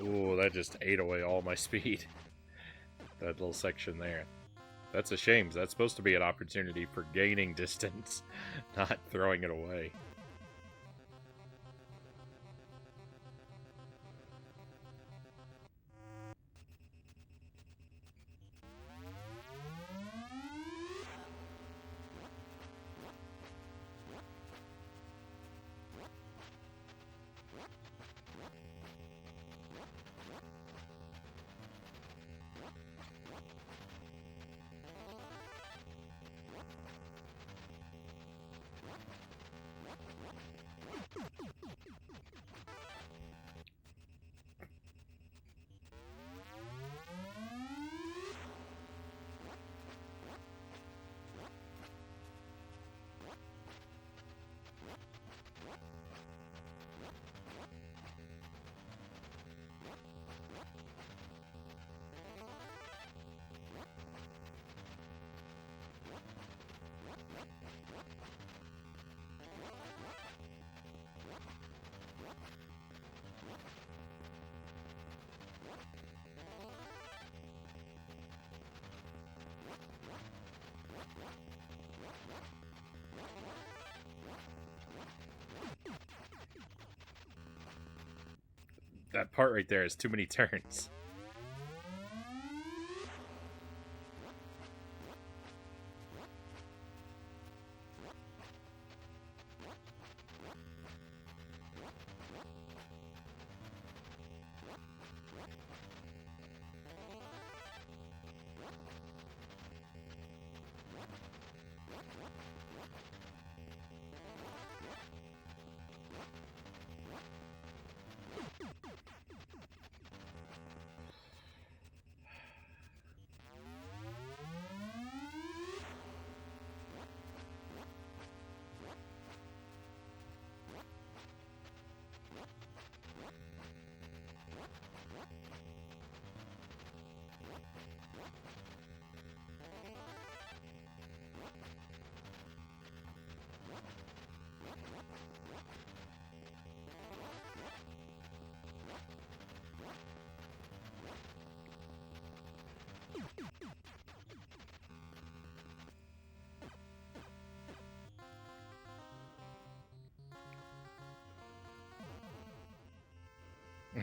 Ooh, that just ate away all my speed. That little section there. That's a shame. That's supposed to be an opportunity for gaining distance, not throwing it away. that part right there has too many turns.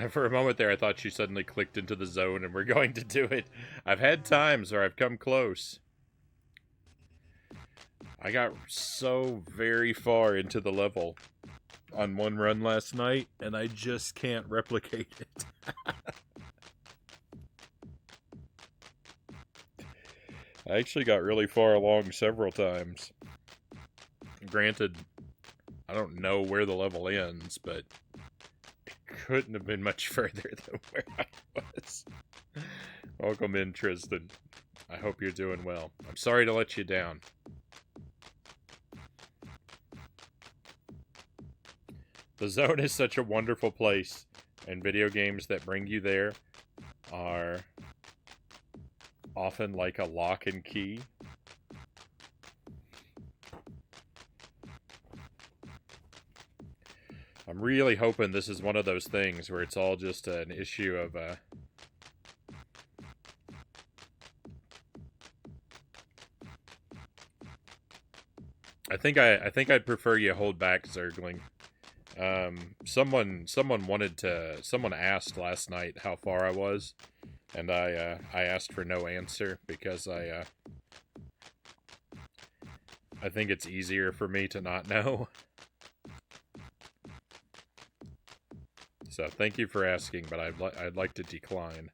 For a moment there, I thought she suddenly clicked into the zone and we're going to do it. I've had times where I've come close. I got so very far into the level on one run last night, and I just can't replicate it. I actually got really far along several times. Granted, I don't know where the level ends, but couldn't have been much further than where I was. Welcome in, Tristan. I hope you're doing well. I'm sorry to let you down. The zone is such a wonderful place, and video games that bring you there are often like a lock and key. I'm really hoping this is one of those things where it's all just an issue of I think I'd prefer you hold back Zergling. Someone asked last night how far I was, and I asked for no answer because I think it's easier for me to not know. So thank you for asking, but I'd like to decline.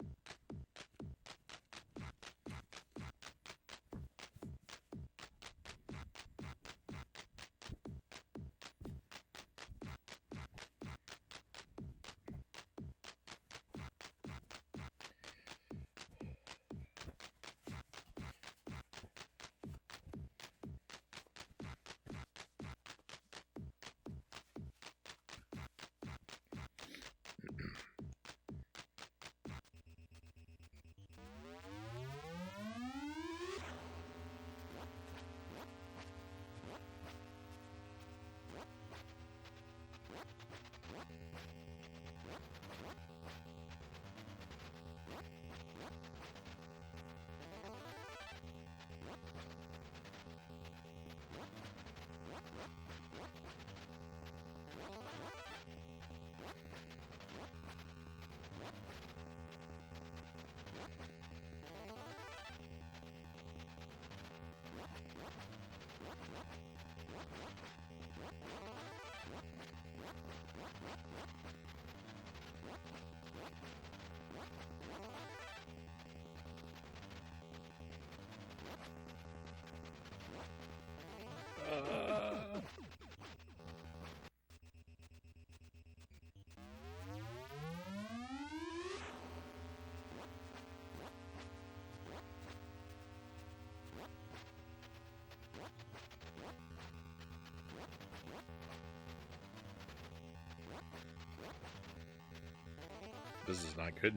This is not good.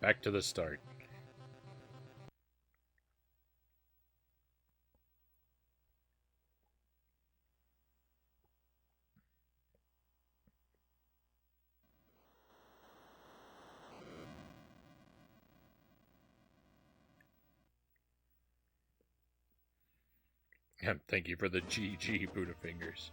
Back to the start. Thank you for the GG Buddha fingers.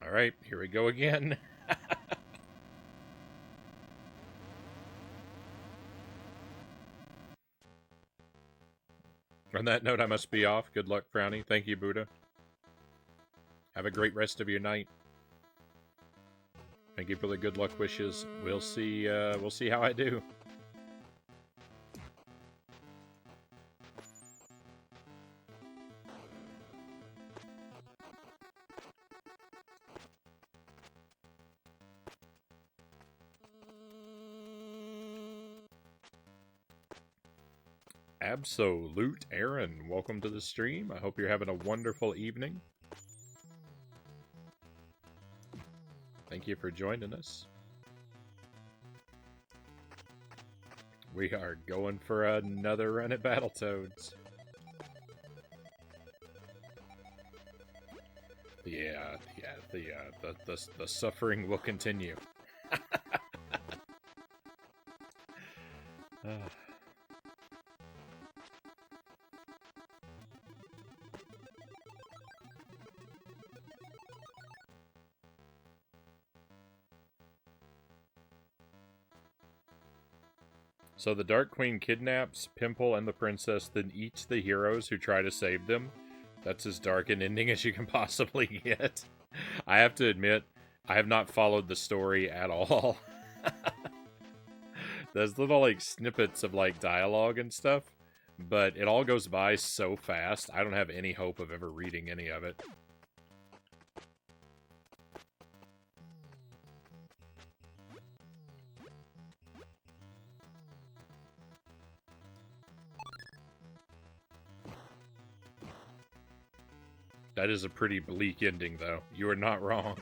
Alright, here we go again. On that note, I must be off. Good luck, Frownie. Thank you, Buddha. Have a great rest of your night. Thank you for the good luck wishes. We'll see how I do. Absolute Aaron, welcome to the stream. I hope you're having a wonderful evening. Thank you for joining us. We are going for another run at Battletoads. Yeah, the suffering will continue. So the Dark Queen kidnaps Pimple and the princess, then eats the heroes who try to save them. That's as dark an ending as you can possibly get. I have to admit, I have not followed the story at all. There's little, like, snippets of, like, dialogue and stuff, but it all goes by so fast, I don't have any hope of ever reading any of it. That is a pretty bleak ending, though. You are not wrong.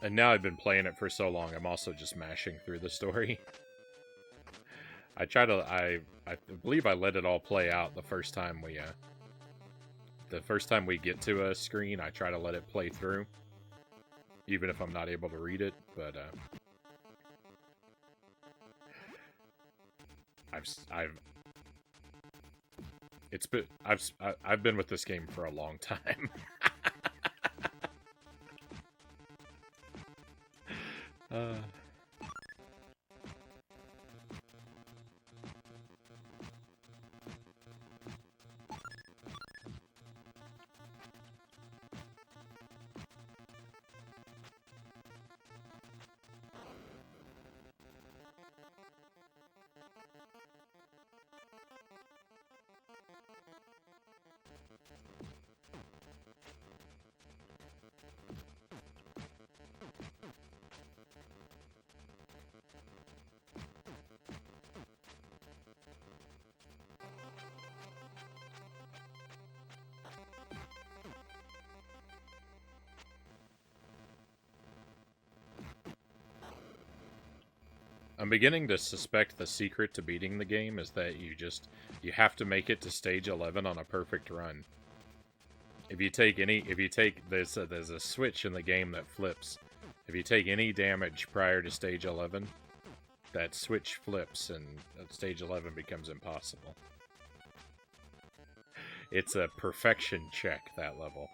And now I've been playing it for so long, I'm also just mashing through the story. I believe I let it all play out the first time we get to a screen, I try to let it play through. Even if I'm not able to read it, but I've been with this game for a long time. I'm beginning to suspect the secret to beating the game is that you have to make it to stage 11 on a perfect run. There's a switch in the game that flips. If you take any damage prior to stage 11, that switch flips and stage 11 becomes impossible. It's a perfection check, that level.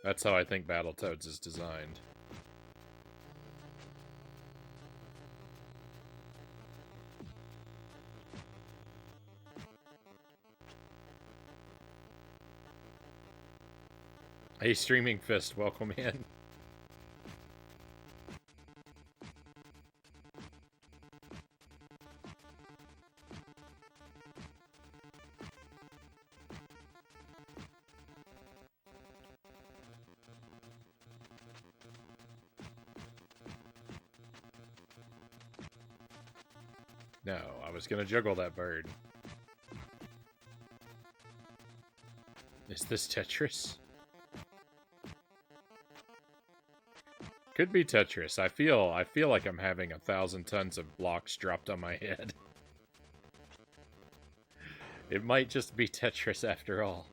That's how I think Battletoads is designed. Hey, Streaming Fist, welcome in. No, I was gonna juggle that bird. Is this Tetris? Could be Tetris. I feel like I'm having 1,000 tons of blocks dropped on my head. It might just be Tetris after all.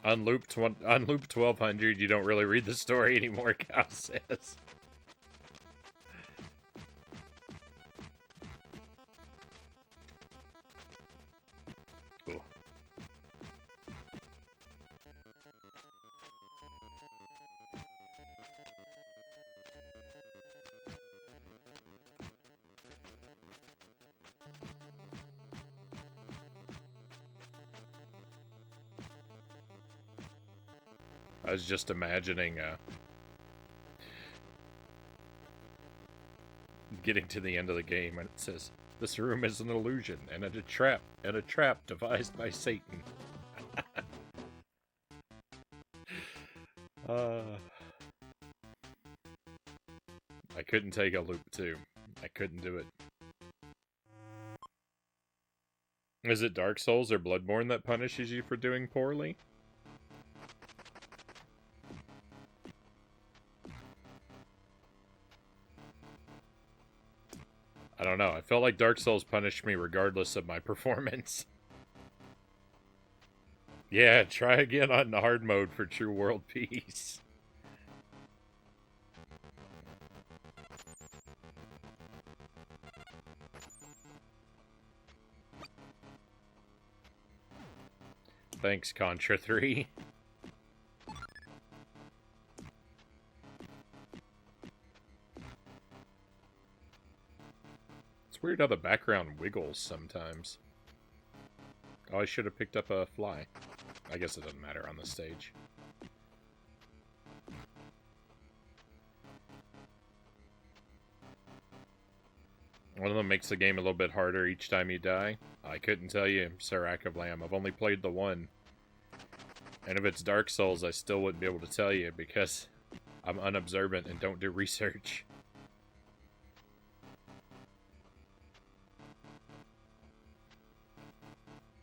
On loop 1200, you don't really read the story anymore, Cow says. Cool. I was just imagining getting to the end of the game and it says, "This room is an illusion and a trap devised by Satan." I couldn't take a loop 2. I couldn't do it. Is it Dark Souls or Bloodborne that punishes you for doing poorly? I don't know. I felt like Dark Souls punished me regardless of my performance. Yeah, try again on hard mode for true world peace. Thanks, Contra 3. It's weird how the background wiggles sometimes. Oh, I should have picked up a fly. I guess it doesn't matter on the stage. One of them makes the game a little bit harder each time you die. I couldn't tell you, Sirac of Lamb. I've only played the one. And if it's Dark Souls, I still wouldn't be able to tell you because I'm unobservant and don't do research.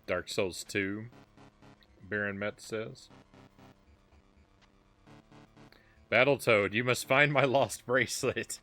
Dark Souls 2, Baron Met says. Battletoad, you must find my lost bracelet.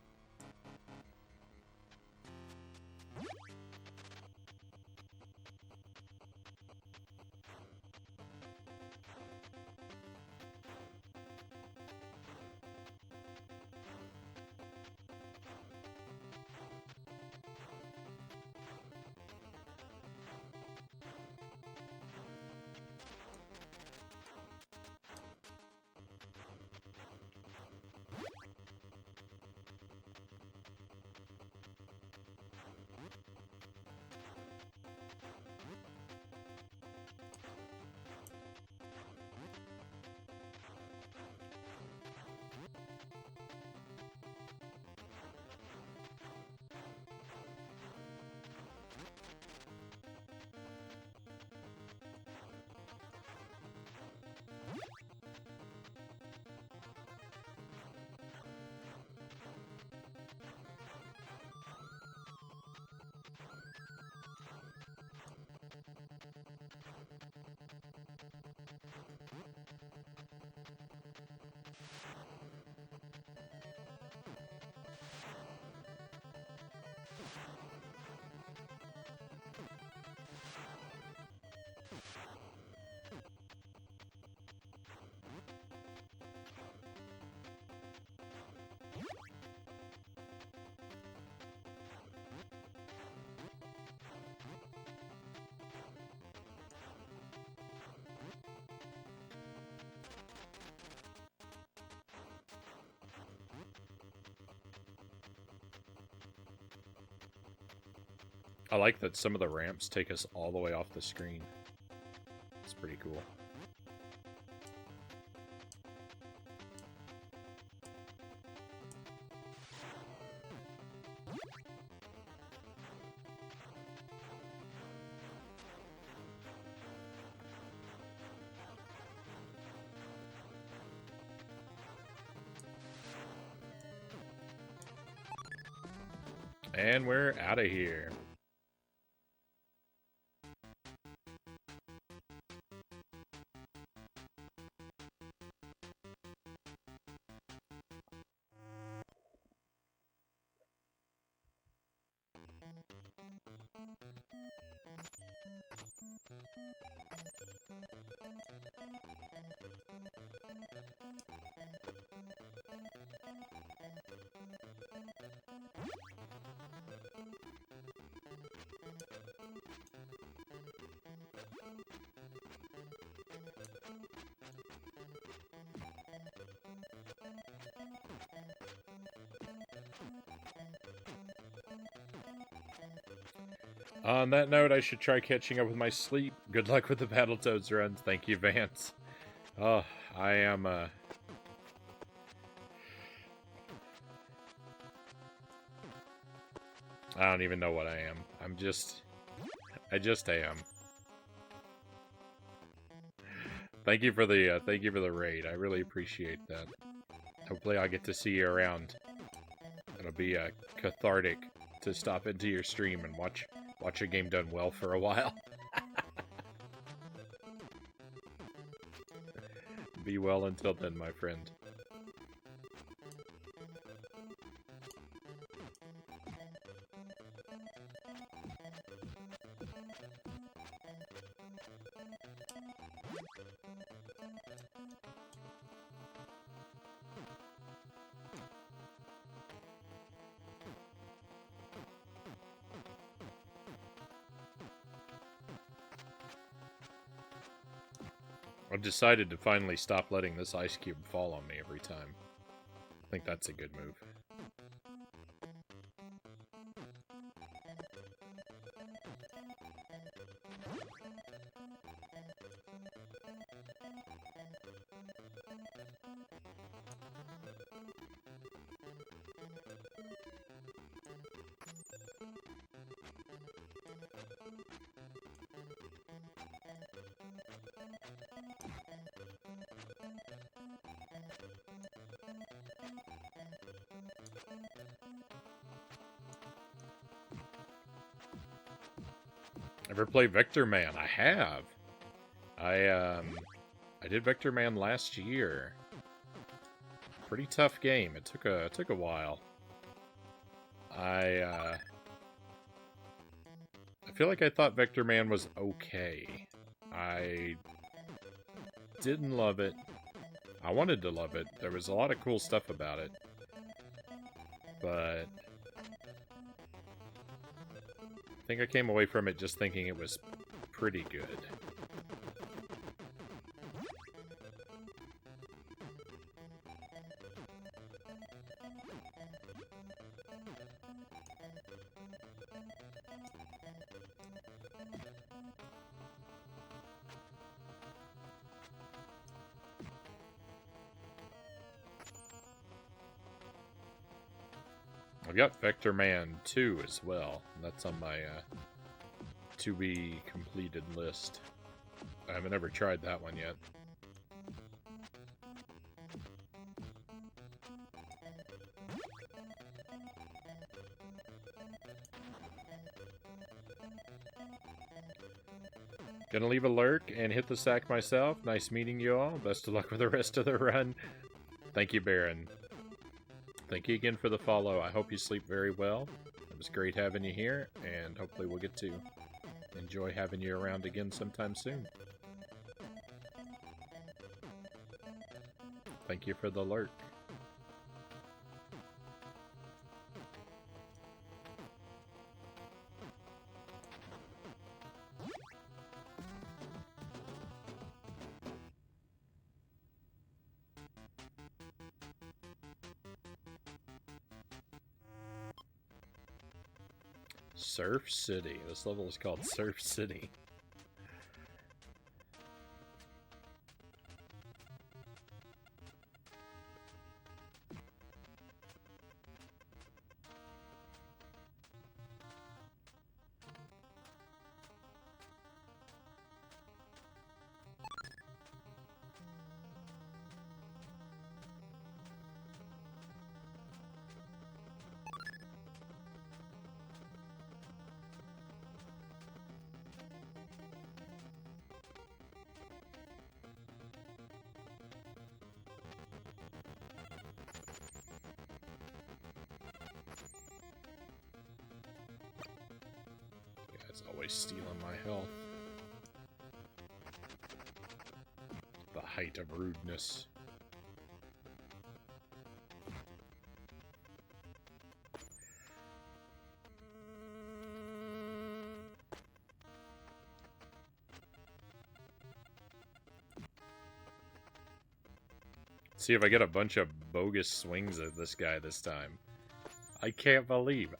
I like that some of the ramps take us all the way off the screen. It's pretty cool. And we're out of here. On that note, I should try catching up with my sleep. Good luck with the Battletoads runs. Thank you, Vance. Oh, I am, I don't even know what I am. I just am. Thank you for the raid. I really appreciate that. Hopefully I'll get to see you around. It'll be cathartic to stop into your stream and watch a game done well for a while. Be well until then, my friend. I've decided to finally stop letting this ice cube fall on me every time. I think that's a good move. Ever play Vector Man? I have. I did Vector Man last year. Pretty tough game. It took a while. I feel like I thought Vector Man was okay. I didn't love it. I wanted to love it. There was a lot of cool stuff about it. But I think I came away from it just thinking it was pretty good. I've got Vector Man 2 as well. That's on my to be completed list. I haven't ever tried that one yet. Gonna leave a lurk and hit the sack myself. Nice meeting you all. Best of luck with the rest of the run. Thank you, Baron. Thank you again for the follow. I hope you sleep very well. It was great having you here, and hopefully we'll get to enjoy having you around again sometime soon. Thank you for the lurk. Surf City. This level is called Surf City. Always stealing my health. The height of rudeness. See if I get a bunch of bogus swings at this guy this time. I can't believe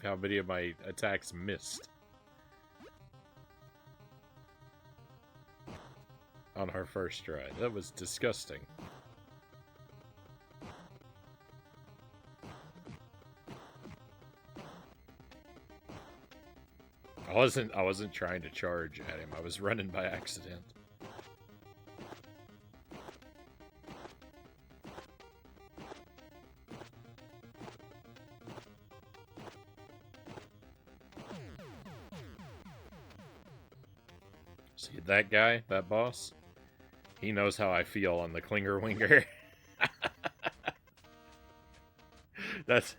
how many of my attacks missed. On her first try. That was disgusting. I wasn't trying to charge at him. I was running by accident. See that guy, that boss? He knows how I feel on the Klinger Winger. That's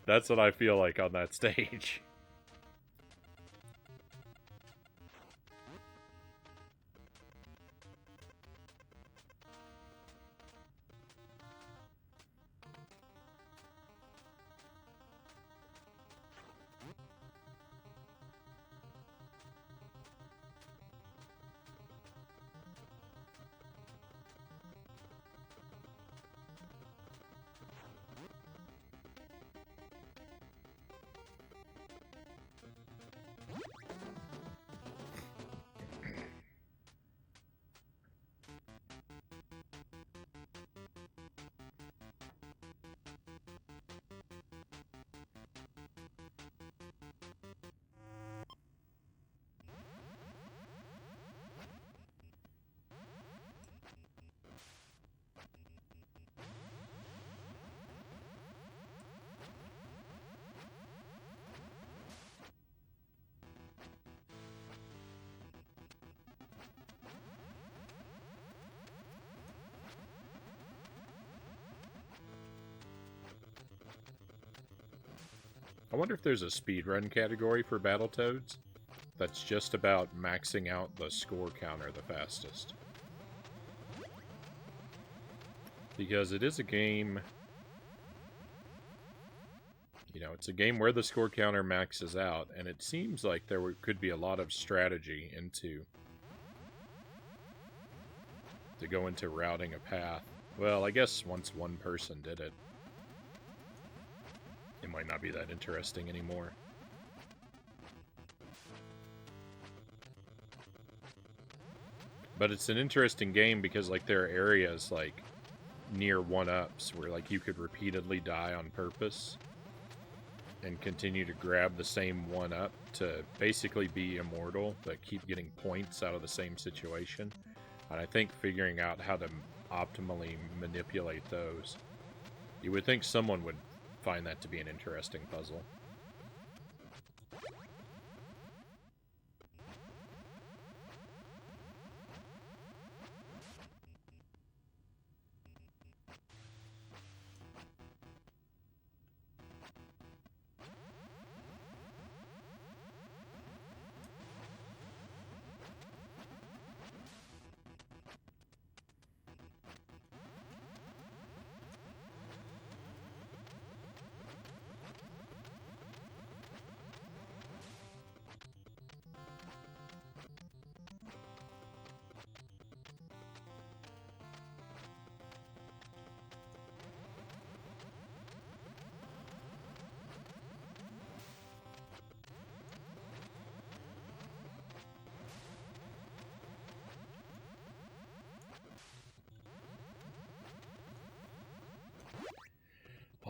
what I feel like on that stage. I wonder if there's a speedrun category for Battletoads that's just about maxing out the score counter the fastest. Because it is a game... You know, it's a game where the score counter maxes out, and it seems like there could be a lot of strategy to go into routing a path. Well, I guess once one person did it, it might not be that interesting anymore. But it's an interesting game because, like, there are areas, like, near one-ups where, like, you could repeatedly die on purpose and continue to grab the same one-up to basically be immortal, but keep getting points out of the same situation. And I think figuring out how to optimally manipulate those, you would think someone would find that to be an interesting puzzle.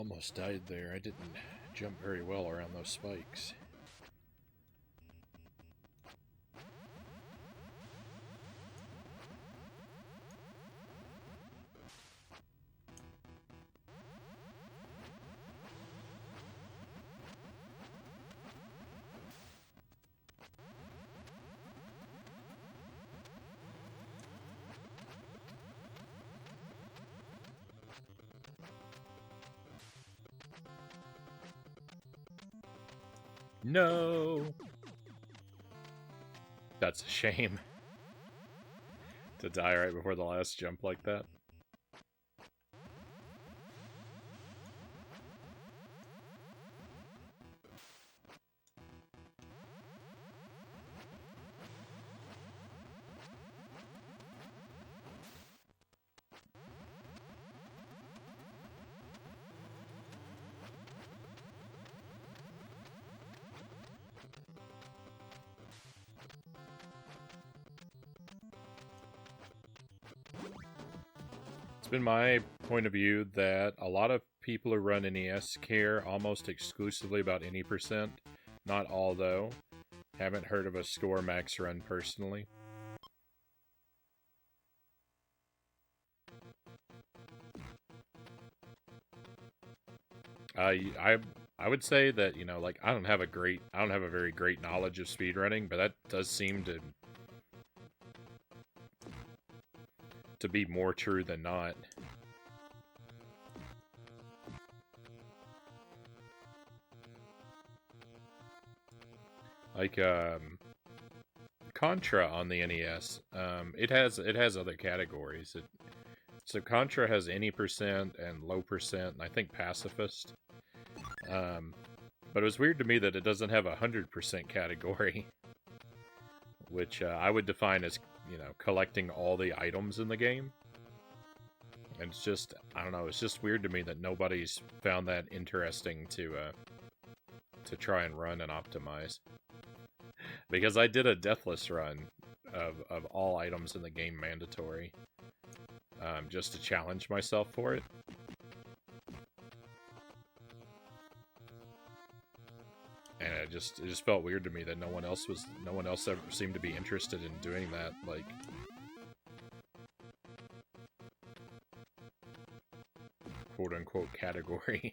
Almost died there. I didn't jump very well around those spikes. No! That's a shame. To die right before the last jump like that. Been my point of view that a lot of people who run NES care almost exclusively about any percent. Not all, though. Haven't heard of a score max run personally. I would say that, you know, like I don't have a very great knowledge of speedrunning, but that does seem to be more true than not. Like Contra on the NES, it has other categories. So Contra has any percent and low percent, and I think pacifist. But it was weird to me that it doesn't have a 100% category, which I would define as, you know, collecting all the items in the game. And it's just, I don't know, it's just weird to me that nobody's found that interesting to try and run and optimize. Because I did a deathless run of all items in the game mandatory, just to challenge myself for it. And it just felt weird to me that no one else ever seemed to be interested in doing that, like, quote unquote category.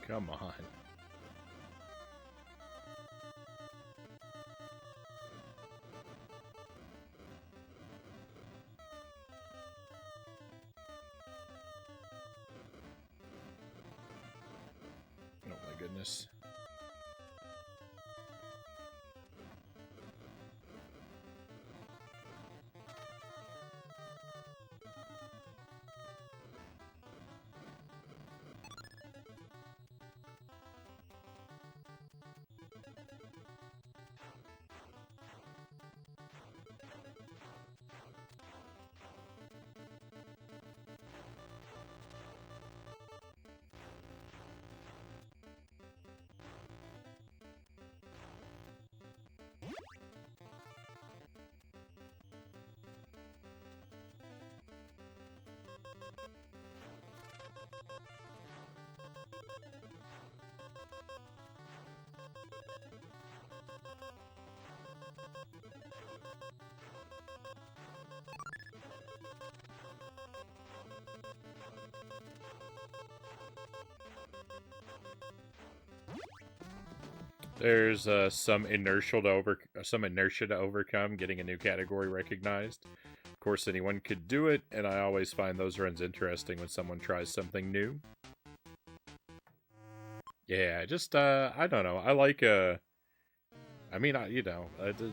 Come on. Oh my goodness. There's some inertia to overcome, getting a new category recognized. Of course, anyone could do it, and I always find those runs interesting when someone tries something new. Yeah, just I don't know. I like I mean,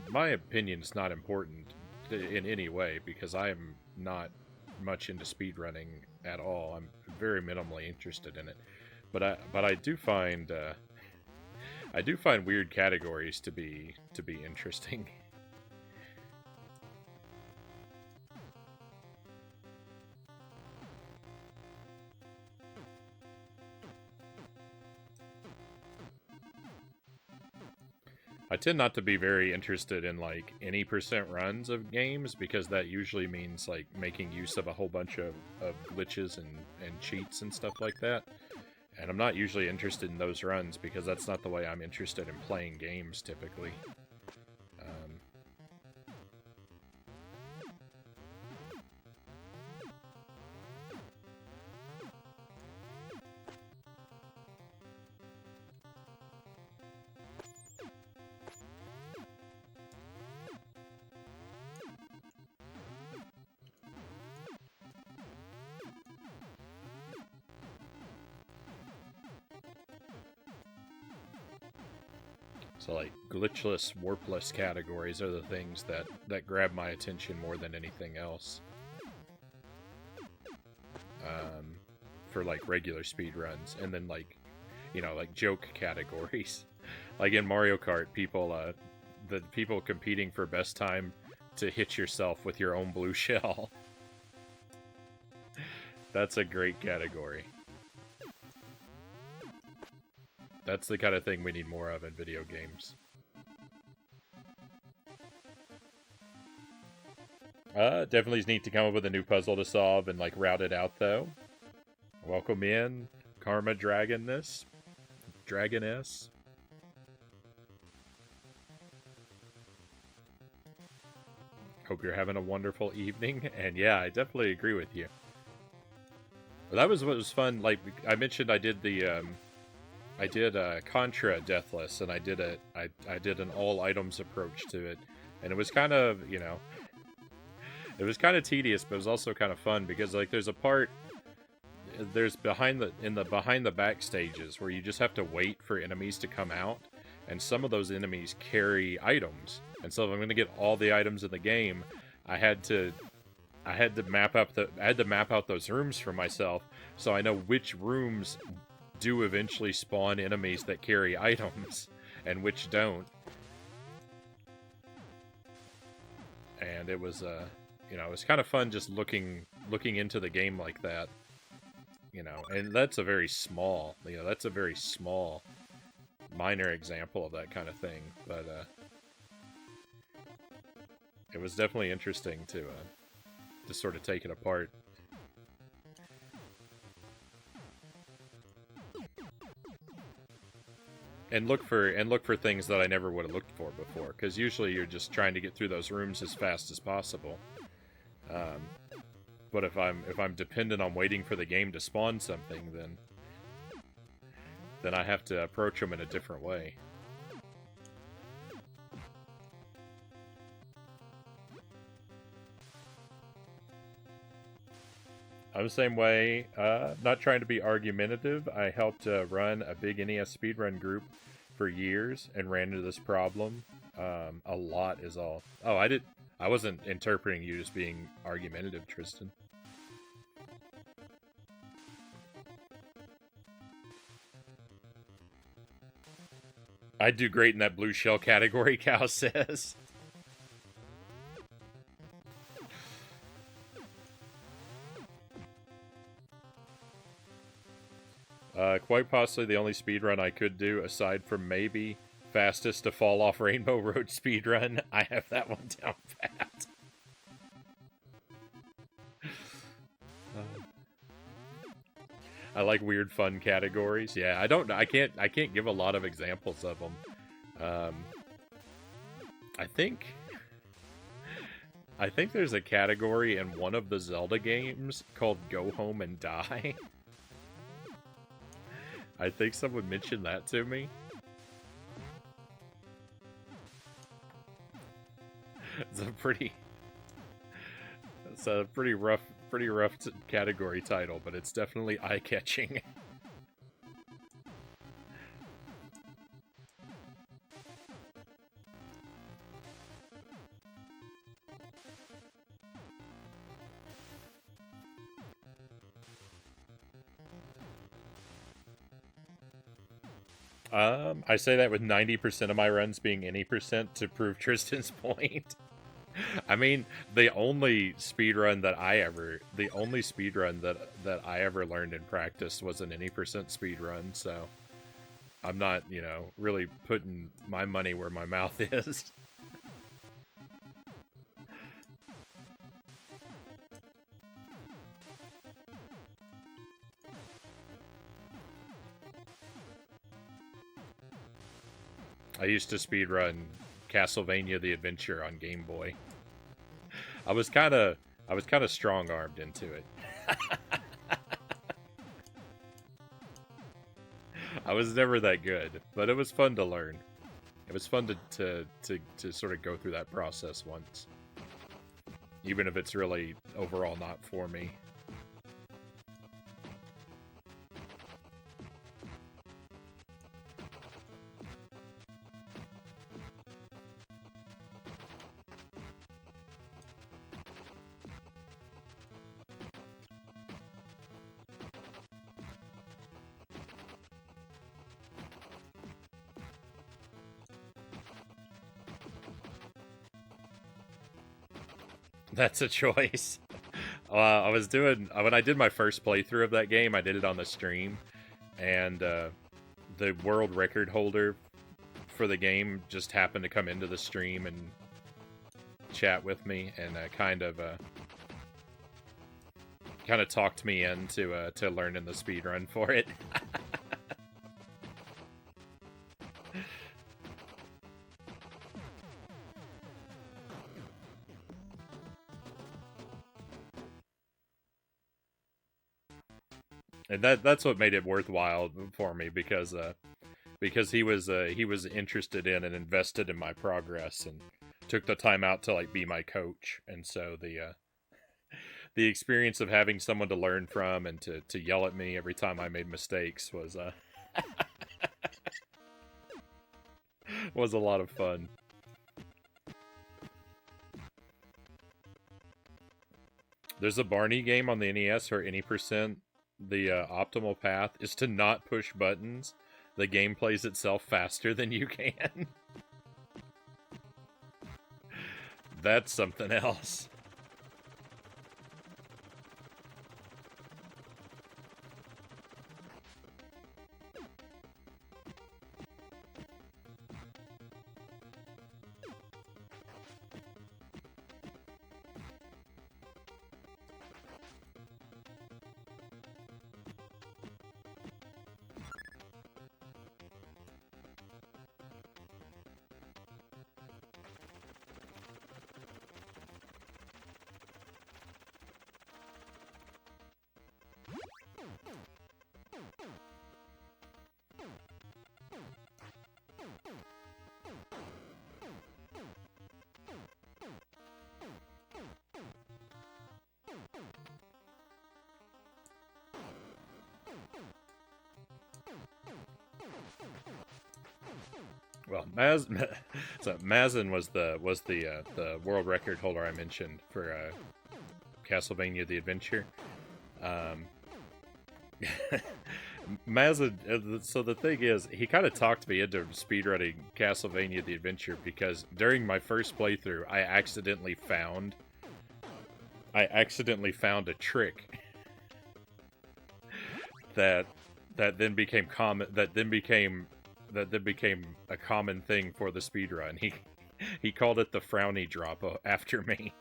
my opinion's not important in any way because I am not much into speedrunning at all. I'm very minimally interested in it, but I do find weird categories to be interesting. I tend not to be very interested in like any percent runs of games because that usually means like making use of a whole bunch of glitches and cheats and stuff like that. And I'm not usually interested in those runs because that's not the way I'm interested in playing games typically. So like glitchless, warpless categories are the things that grab my attention more than anything else. For like regular speed runs, and then like, you know, like joke categories. Like in Mario Kart, the people competing for best time to hit yourself with your own blue shell. That's a great category. That's the kind of thing we need more of in video games. Definitely need to come up with a new puzzle to solve and like route it out though. Welcome in, Karma Dragoness. Dragoness. Hope you're having a wonderful evening. And yeah, I definitely agree with you. That was what was fun. Like I mentioned, I did Contra Deathless, and I did an all items approach to it, and it was kind of, you know, it was kind of tedious, but it was also kind of fun because like there's behind the back stages where you just have to wait for enemies to come out, and some of those enemies carry items, and so if I'm going to get all the items in the game, I had to map out those rooms for myself so I know which rooms do eventually spawn enemies that carry items and which don't. And it was you know, it was kind of fun just looking into the game like that. You know, and that's a very small, minor example of that kind of thing, but it was definitely interesting to sort of take it apart. And look for things that I never would have looked for before, because usually you're just trying to get through those rooms as fast as possible. But if I'm dependent on waiting for the game to spawn something, then I have to approach them in a different way. I'm the same way. Not trying to be argumentative. I helped run a big NES speedrun group for years and ran into this problem. A lot is all. Oh, I wasn't interpreting you as being argumentative, Tristan. I'd do great in that blue shell category, Cal says. Quite possibly the only speedrun I could do, aside from maybe fastest to fall off Rainbow Road speedrun. I have that one down pat. I like weird fun categories. Yeah, I can't give a lot of examples of them. Um, I think there's a category in one of the Zelda games called Go Home and Die. I think someone mentioned that to me. It's a pretty rough category title, but it's definitely eye-catching. I say that with 90% of my runs being any percent to prove Tristan's point. I mean, the only speedrun that I ever learned in practice was an any percent speedrun, so I'm not, really putting my money where my mouth is. I used to speedrun Castlevania the Adventure on Game Boy. I was kind of strong-armed into it. I was never that good, but it was fun to learn. It was fun to sort of go through that process once, even if it's really overall not for me. That's a choice. I was doing when I did my first playthrough of that game. I did it on the stream, and the world record holder for the game just happened to come into the stream and chat with me, and kind of talked me into to learning the speedrun for it. And that's what made it worthwhile for me, because he was interested in and invested in my progress and took the time out to be my coach. And so the experience of having someone to learn from and to yell at me every time I made mistakes was was a lot of fun. There's a Barney game on the NES or any percent. The optimal path is to not push buttons. The game plays itself faster than you can. That's something else. Well, Mazin was the world record holder I mentioned for Castlevania the Adventure. Mazin. So the thing is, he kind of talked me into speedrunning Castlevania the Adventure because during my first playthrough, I accidentally found a trick that then became common. That then became a common thing for the speedrun. He called it the Frownie drop after me.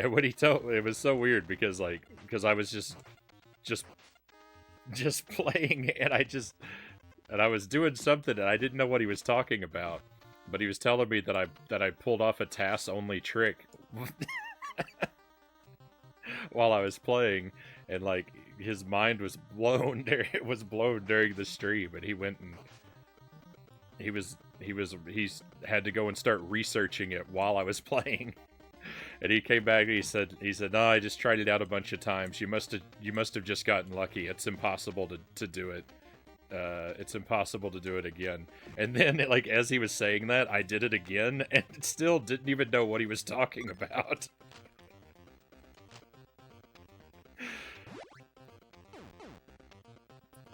And when he told, it was so weird because I was just just playing, and I was doing something, and I didn't know what he was talking about, but he was telling me that I pulled off a TAS only trick while I was playing, and like his mind was blown. It was blown during the stream, and he went and he's had to go and start researching it while I was playing. And he came back and he said, no, I just tried it out a bunch of times. You must have just gotten lucky. It's impossible to do it. It's impossible to do it again. And then, like, as he was saying that, I did it again, and still didn't even know what he was talking about.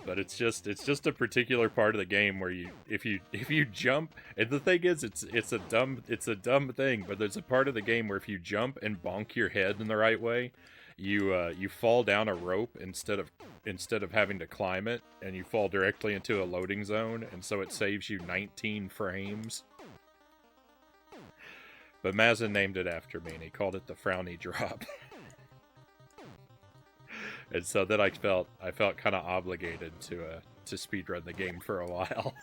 But it's just a particular part of the game where if you jump, and the thing is, it's a dumb thing, but there's a part of the game where if you jump and bonk your head in the right way, you fall down a rope instead of having to climb it, and you fall directly into a loading zone, and so it saves you 19 frames. But Mazin named it after me, and he called it the Frownie drop. And so then I felt kind of obligated to speedrun the game for a while.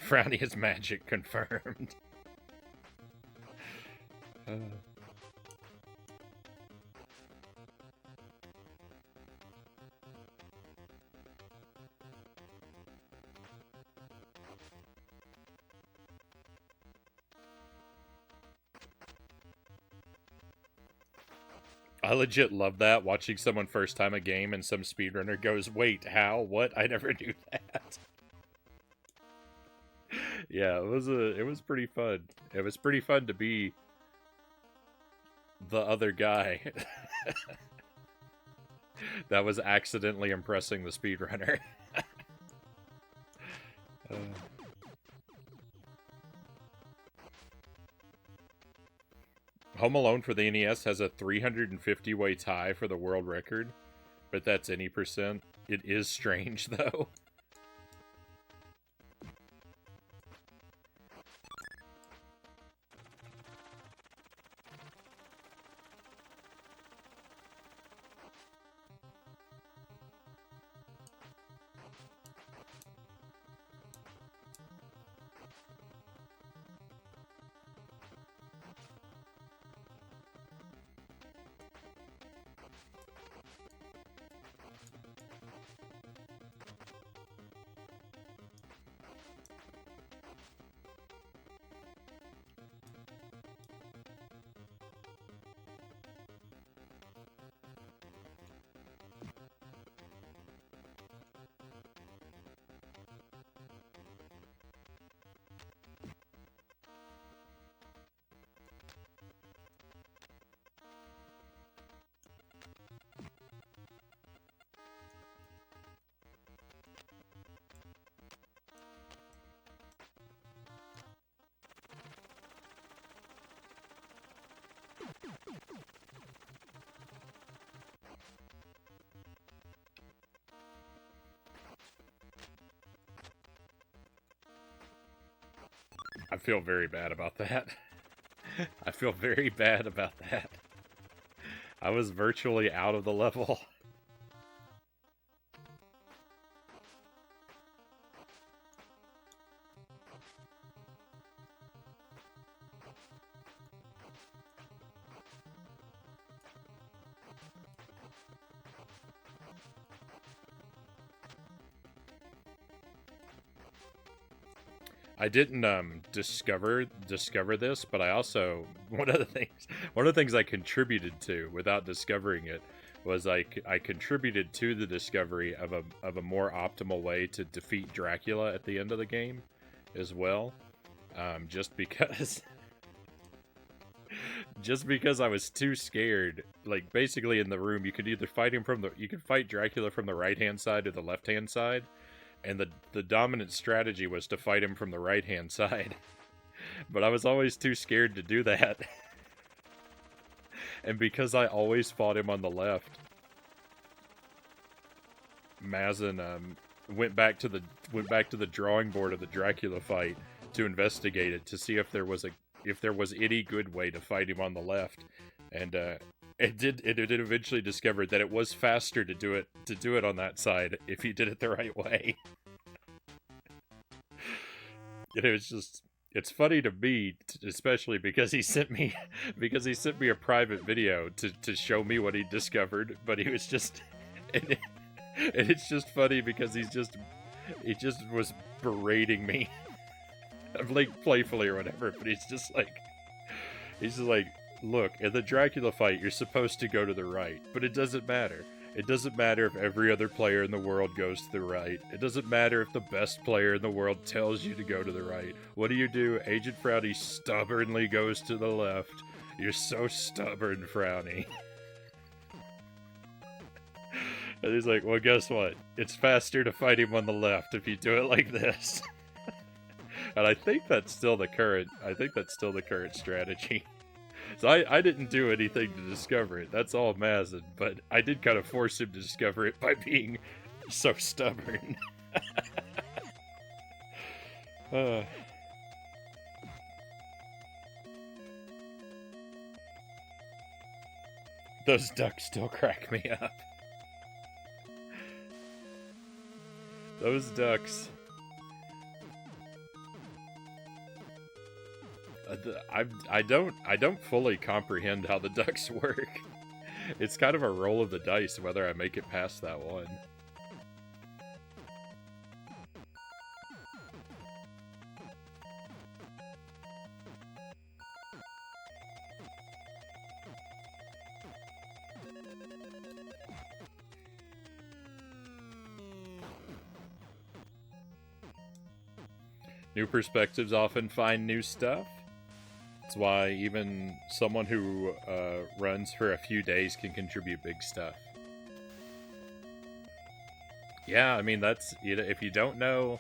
Frownie is magic confirmed. I legit love that, watching someone first time a game and some speedrunner goes, wait, how? What? I never knew that. Yeah, it was pretty fun. It was pretty fun to be the other guy that was accidentally impressing the speedrunner. Home Alone for the NES has a 350-way tie for the world record, but that's any percent. It is strange, though. I feel very bad about that. I feel very bad about that. I was virtually out of the level. I didn't discover this, but I also one of the things I contributed to without discovering it was I contributed to the discovery of a more optimal way to defeat Dracula at the end of the game as well, just because I was too scared. Like, basically in the room, you could either fight Dracula from the right hand side or the left hand side. And the dominant strategy was to fight him from the right-hand side. But I was always too scared to do that. And because I always fought him on the left, Mazin went back to the drawing board of the Dracula fight to investigate it to see if there was any good way to fight him on the left, and it did eventually discover that it was faster to do it on that side if you did it the right way. And it was just, it's funny to me, especially because he sent me a private video to show me what he discovered, but he was just and it's just funny because he just was berating me, like playfully or whatever, but he's just like, look, in the Dracula fight, you're supposed to go to the right, but it doesn't matter. It doesn't matter if every other player in the world goes to the right. It doesn't matter if the best player in the world tells you to go to the right. What do? Agent Frownie stubbornly goes to the left. You're so stubborn, Frownie. And he's like, well, guess what? It's faster to fight him on the left if you do it like this. And I think that's still the current strategy. So I didn't do anything to discover it. That's all Mazin, but I did kind of force him to discover it by being so stubborn. Those ducks still crack me up. Those ducks. I don't fully comprehend how the ducks work. It's kind of a roll of the dice whether I make it past that one. New perspectives often find new stuff. That's why even someone who runs for a few days can contribute big stuff. Yeah, I mean, that's, you know, if you don't know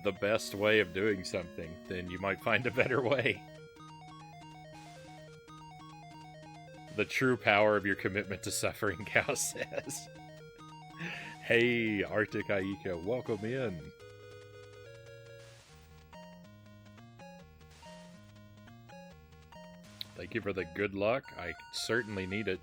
the best way of doing something, then you might find a better way. The true power of your commitment to suffering, Cal says. Hey, Arctic Aika, welcome in. Thank you for the good luck. I certainly need it.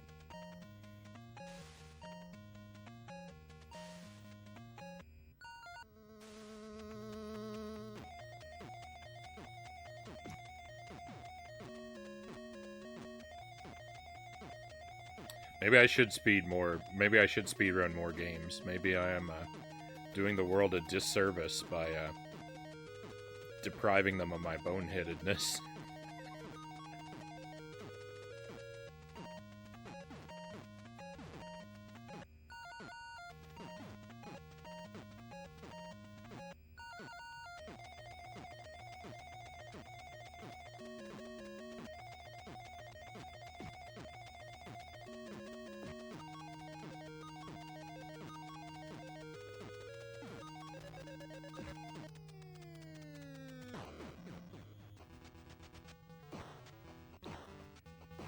Maybe I should speed run more games. Maybe I am doing the world a disservice by depriving them of my boneheadedness.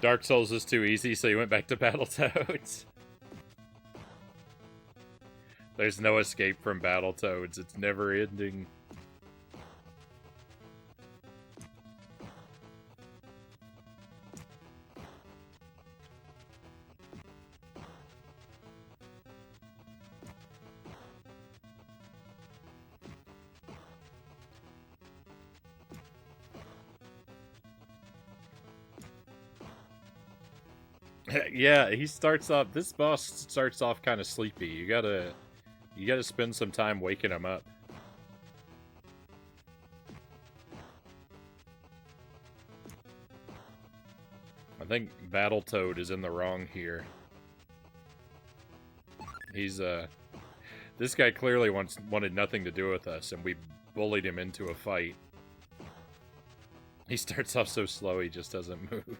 Dark Souls is too easy, so you went back to Battletoads. There's no escape from Battletoads. It's never ending. Yeah, this boss starts off kind of sleepy. You gotta spend some time waking him up. I think Battletoad is in the wrong here. He's, this guy clearly wanted nothing to do with us, and we bullied him into a fight. He starts off so slow, he just doesn't move.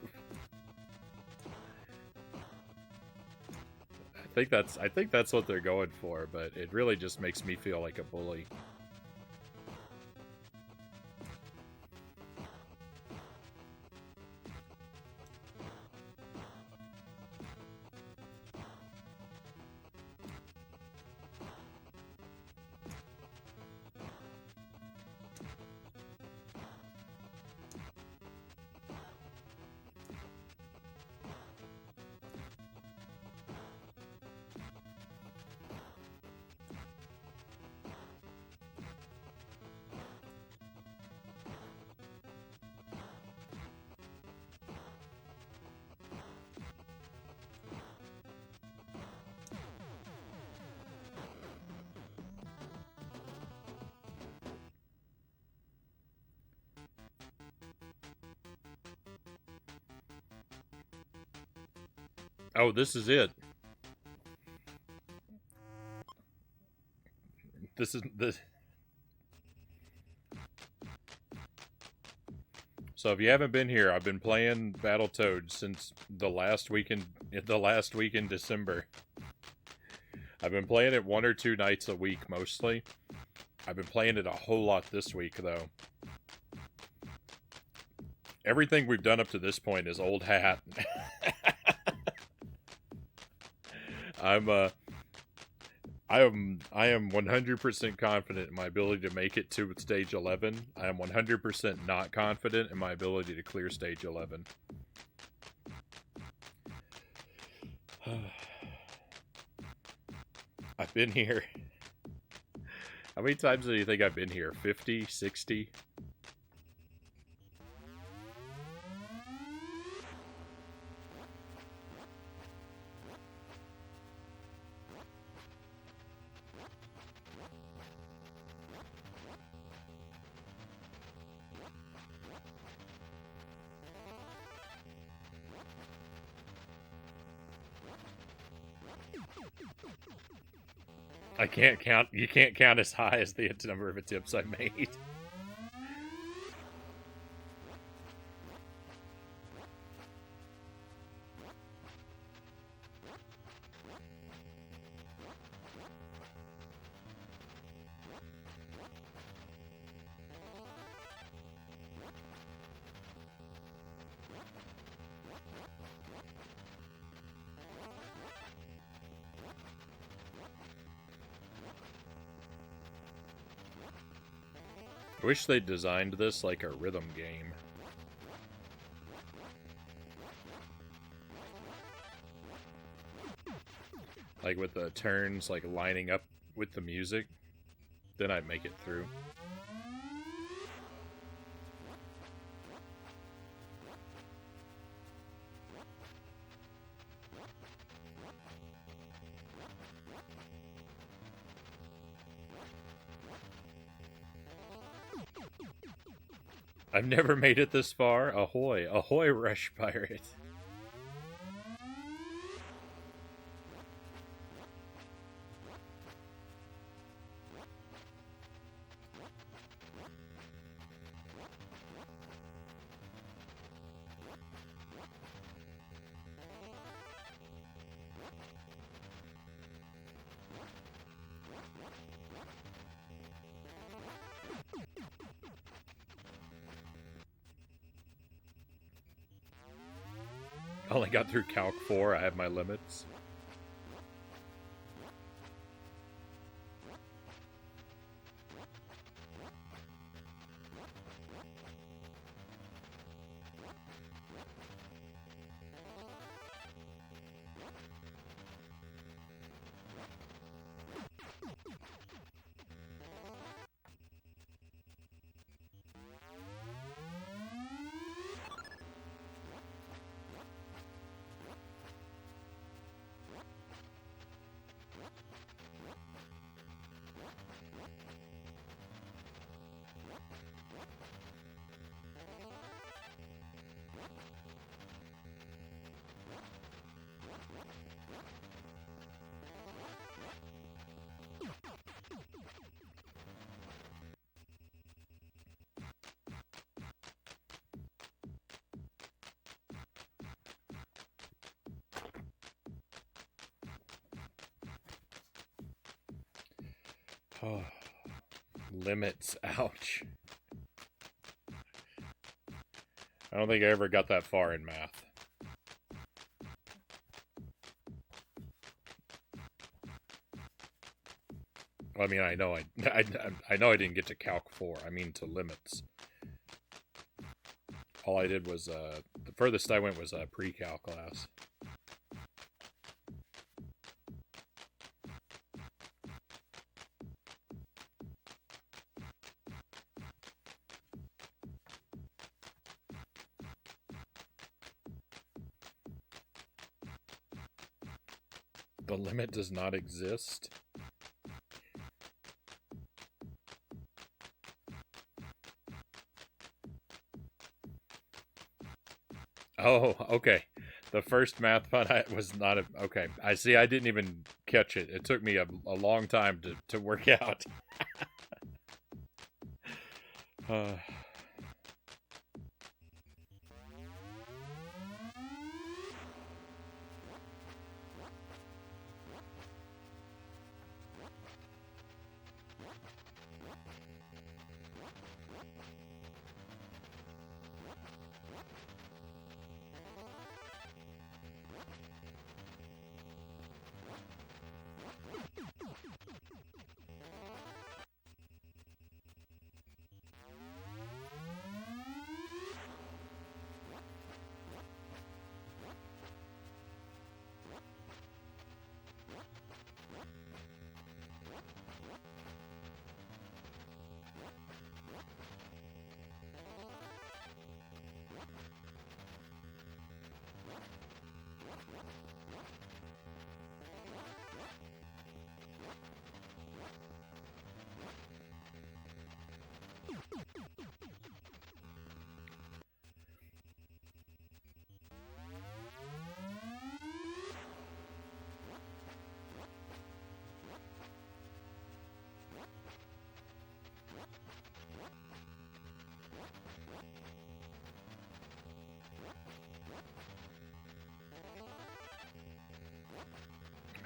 I think that's what they're going for, but it really just makes me feel like a bully. Oh, this is it. This is this. So if you haven't been here, I've been playing Battletoads since the last week in December. I've been playing it 1 or 2 nights a week mostly. I've been playing it a whole lot this week though. Everything we've done up to this point is old hat. I'm I am 100% confident in my ability to make it to stage 11. I am 100% not confident in my ability to clear stage 11. I've been here. How many times do you think I've been here? 50? 60? I can't count. You can't count as high as the number of attempts I made. I wish they designed this like a rhythm game. Like with the turns like lining up with the music. Then I'd make it through. I've never made it this far. Ahoy. Ahoy, Rush Pirate. I only got through Calc 4. I have my limits. Oh, limits. Ouch. I don't think I ever got that far in math. I mean, I know I know I didn't get to Calc 4. I mean to limits. All I did was the furthest I went was a pre-calc class. The limit does not exist. Oh, okay. The first math pun was not a... Okay, I see. I didn't even catch it. It took me a long time to work out.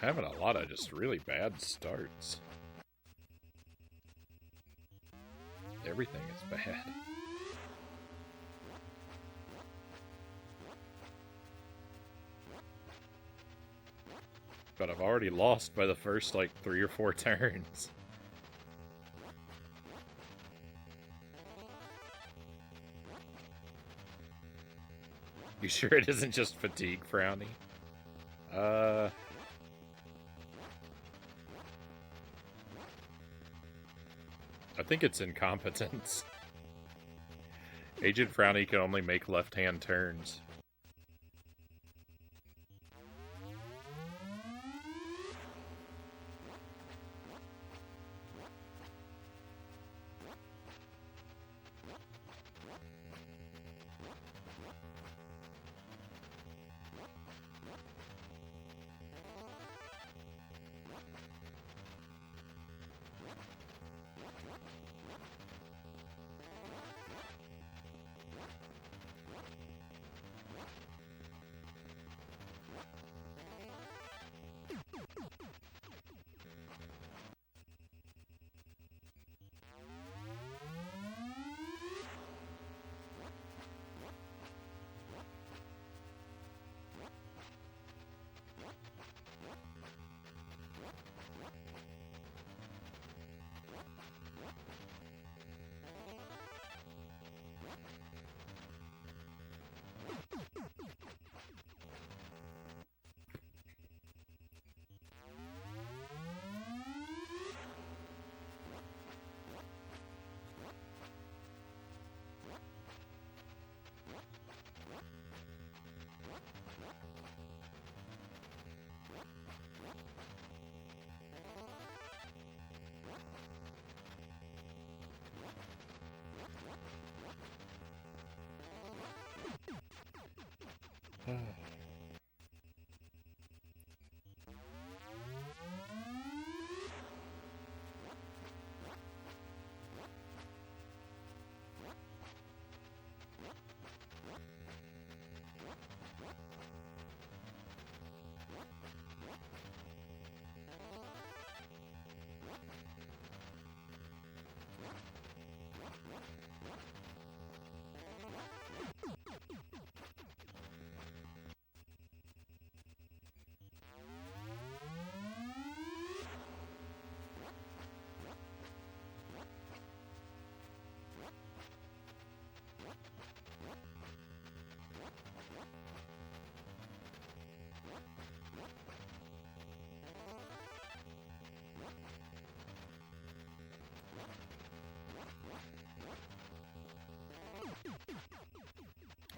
Having a lot of just really bad starts. Everything is bad. But I've already lost by the first, like, 3 or 4 turns. You sure it isn't just fatigue, Frownie? I think it's incompetence. Agent Frownie can only make left-hand turns.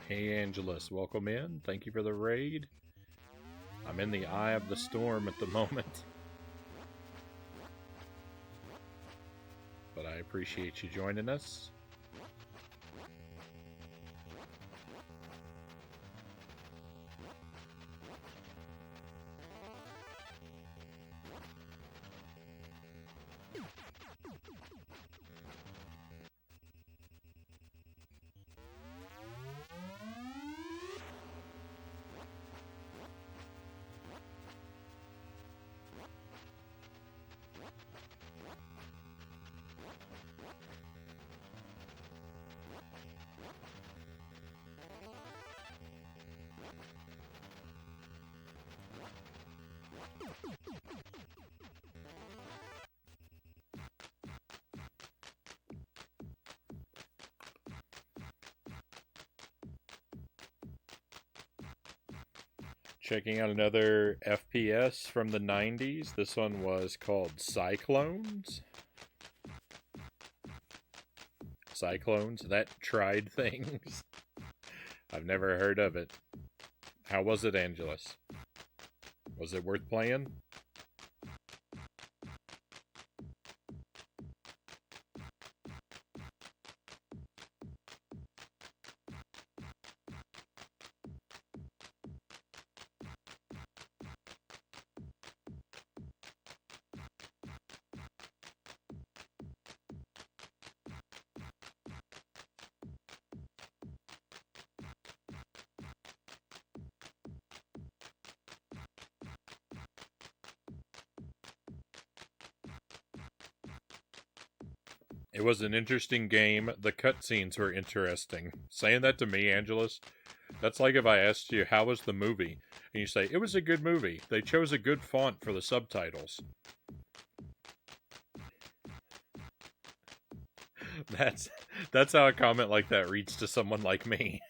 Hey Angelus, welcome in. Thank you for the raid. I'm in the eye of the storm at the moment. But I appreciate you joining us. Checking out another FPS from the 90s. This one was called Cyclones. Cyclones, that tried things. I've never heard of it. How was it, Angelus? Was it worth playing? It was an interesting game. The cutscenes were interesting. Saying that to me, Angelus, that's like if I asked you, how was the movie? And you say, it was a good movie. They chose a good font for the subtitles. That's how a comment like that reads to someone like me.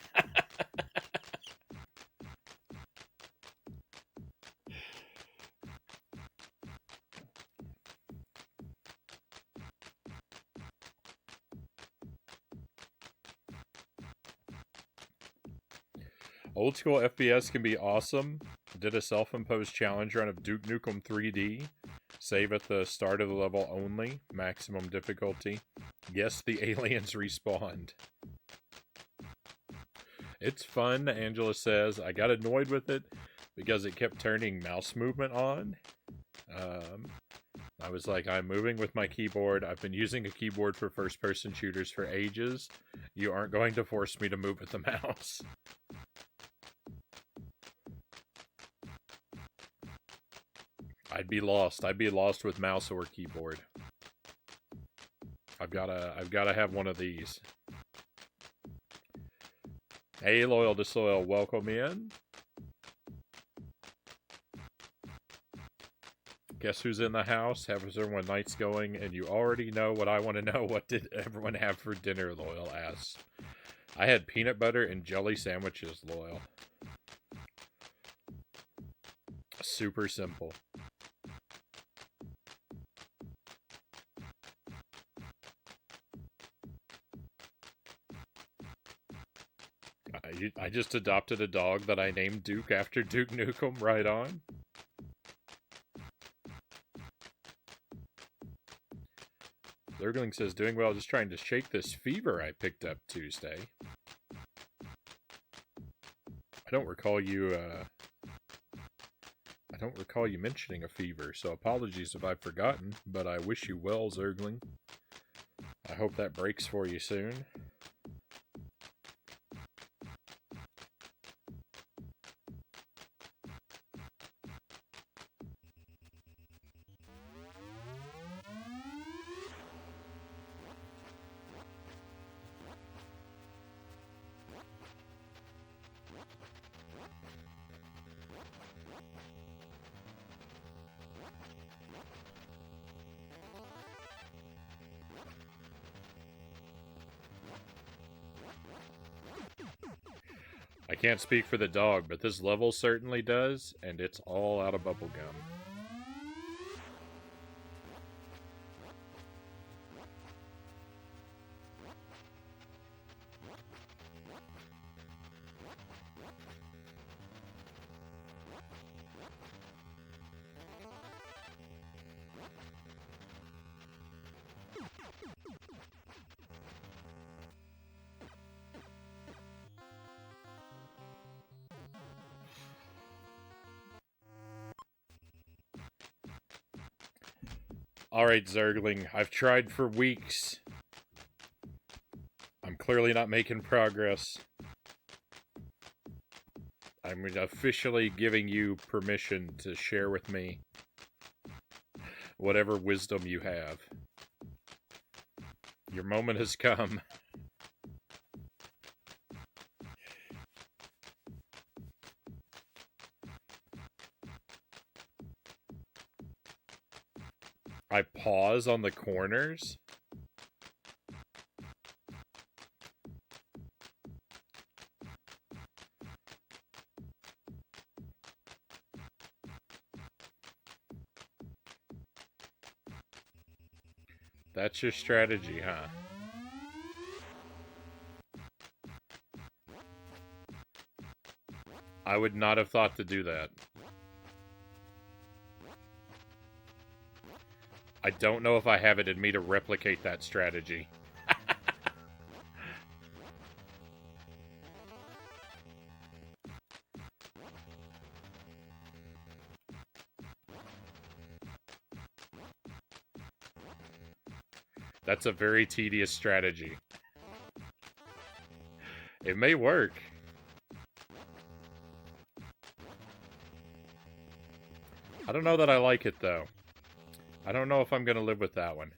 Old school FPS can be awesome. Did a self-imposed challenge run of Duke Nukem 3D. Save at the start of the level only. Maximum difficulty. Yes, the aliens respawned. It's fun, Angela says. I got annoyed with it because it kept turning mouse movement on. I was like, I'm moving with my keyboard. I've been using a keyboard for first-person shooters for ages. You aren't going to force me to move with the mouse. I'd be lost. I'd be lost with mouse or keyboard. I've gotta have one of these. Hey, Loyal to Soil, welcome in. Guess who's in the house? How's everyone night's going? And you already know what I want to know. What did everyone have for dinner, Loyal asks. I had peanut butter and jelly sandwiches, Loyal. Super simple. I just adopted a dog that I named Duke after Duke Nukem. Right on. Lurgling says, doing well, just trying to shake this fever I picked up Tuesday. I don't recall you mentioning a fever, so apologies if I've forgotten, but I wish you well, Zergling. I hope that breaks for you soon. I can't speak for the dog, but this level certainly does, and it's all out of bubblegum. Alright, Zergling, I've tried for weeks. I'm clearly not making progress. I'm officially giving you permission to share with me whatever wisdom you have. Your moment has come. I pause on the corners. That's your strategy, huh? I would not have thought to do that. I don't know if I have it in me to replicate that strategy. That's a very tedious strategy. It may work. I don't know that I like it, though. I don't know if I'm going to live with that one.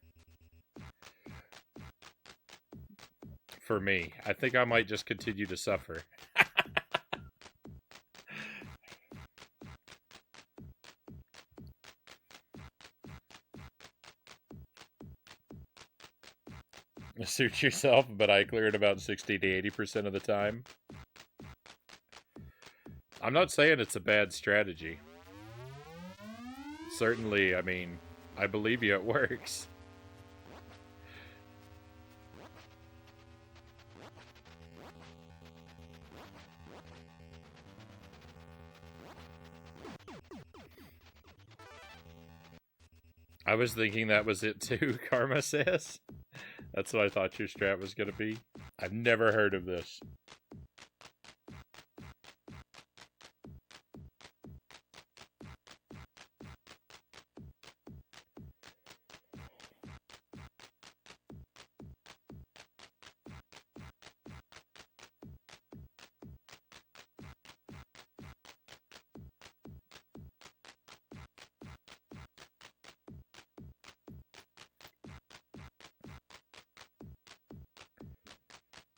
For me. I think I might just continue to suffer. Suit yourself, but I clear it about 60 to 80% of the time. I'm not saying it's a bad strategy. Certainly, I mean, I believe you, it works. I was thinking that was it too, Karma says. That's what I thought your strat was going to be. I've never heard of this.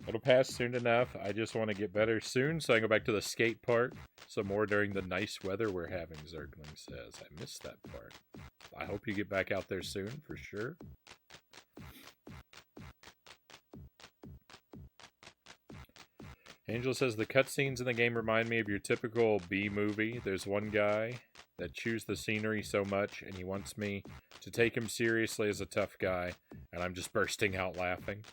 It'll pass soon enough. I just want to get better soon so I can go back to the skate park some more during the nice weather we're having, Zergling says. I missed that part. I hope you get back out there soon, for sure. Angel says, the cutscenes in the game remind me of your typical B movie. There's one guy that chews the scenery so much, and he wants me to take him seriously as a tough guy, and I'm just bursting out laughing.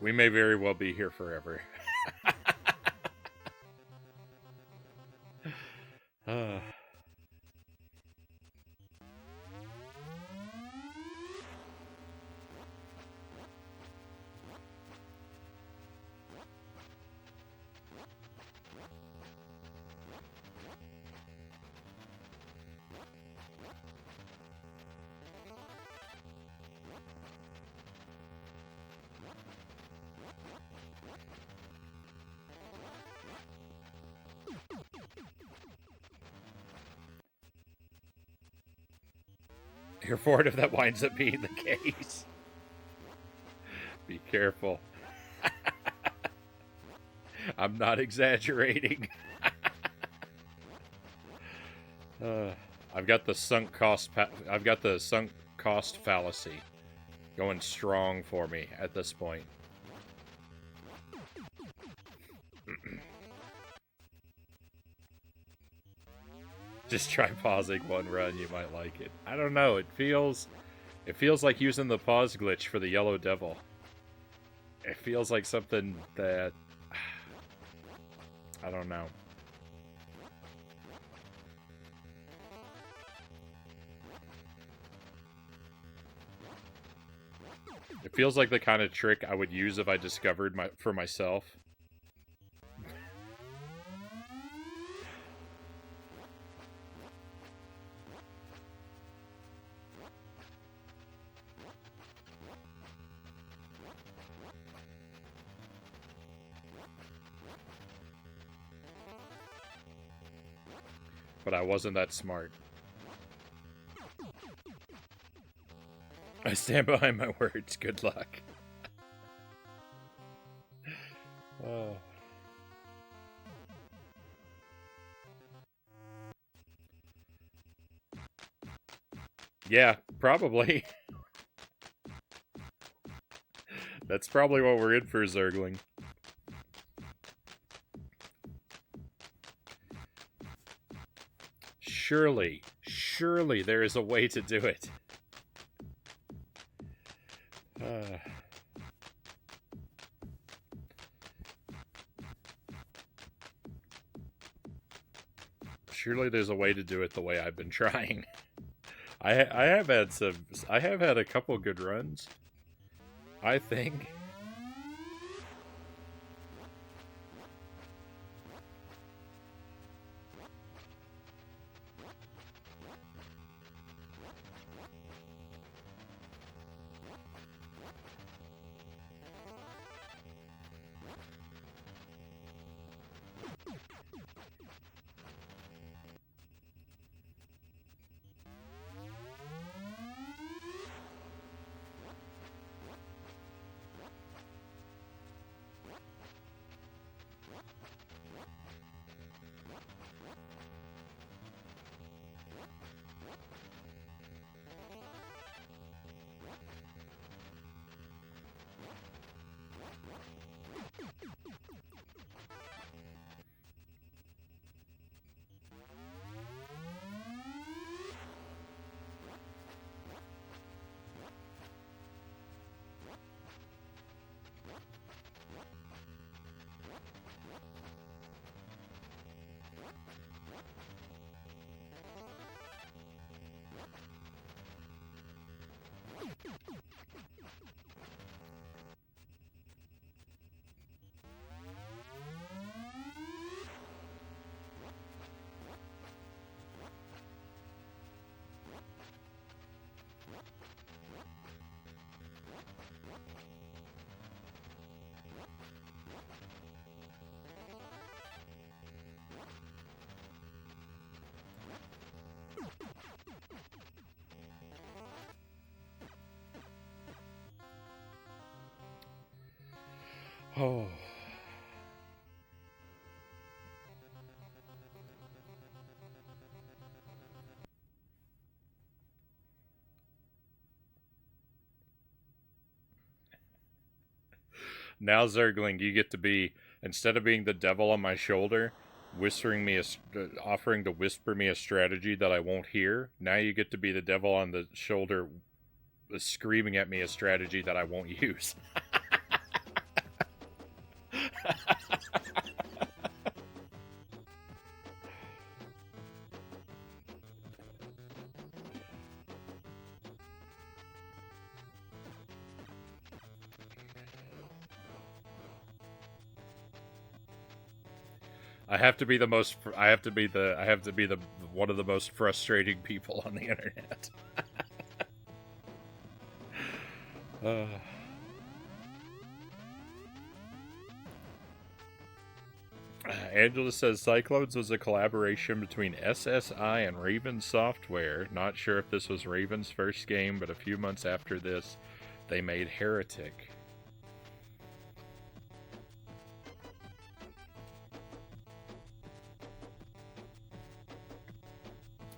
We may very well be here forever. You're forward if that winds up being the case. Be careful. I'm not exaggerating. Uh, I've got the sunk cost. I've got the sunk cost fallacy going strong for me at this point. Just try pausing one run, you might like it. I don't know, it feels like using the pause glitch for the Yellow Devil. It feels like something that I don't know. It feels like the kind of trick I would use if I discovered for myself. But I wasn't that smart. I stand behind my words. Good luck. Oh. Yeah, probably. That's probably what we're in for, Zergling. Surely there is a way to do it. Surely there's a way to do it the way I've been trying. I have had a couple good runs, I think. Oh. Now, Zergling, you get to be, instead of being the devil on my shoulder, offering to whisper me a strategy that I won't hear. Now you get to be the devil on the shoulder, screaming at me a strategy that I won't use. I have to be the one of the most frustrating people on the internet. Angela says Cyclones was a collaboration between SSI and Raven Software. Not sure if this was Raven's first game, but a few months after this, they made Heretic.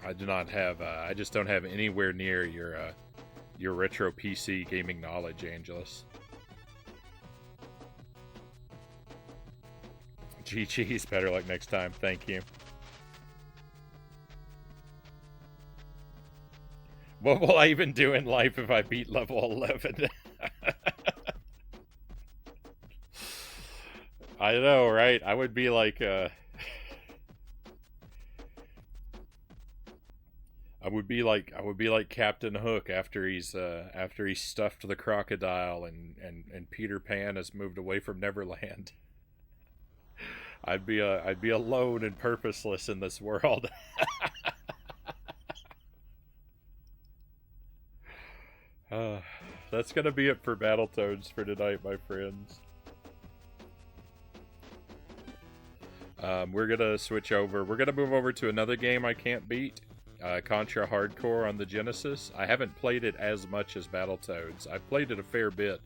I do not have. I just don't have anywhere near your retro PC gaming knowledge, Angelus. GG's, better luck next time. Thank you. What will I even do in life if I beat level 11? I know, right? I would be like, I would be like Captain Hook after he's stuffed the crocodile and Peter Pan has moved away from Neverland. I'd be alone and purposeless in this world. That's gonna be it for Battletoads for tonight, my friends. We're gonna switch over. We're gonna move over to another game I can't beat, Contra Hardcore on the Genesis. I haven't played it as much as Battletoads. I've played it a fair bit,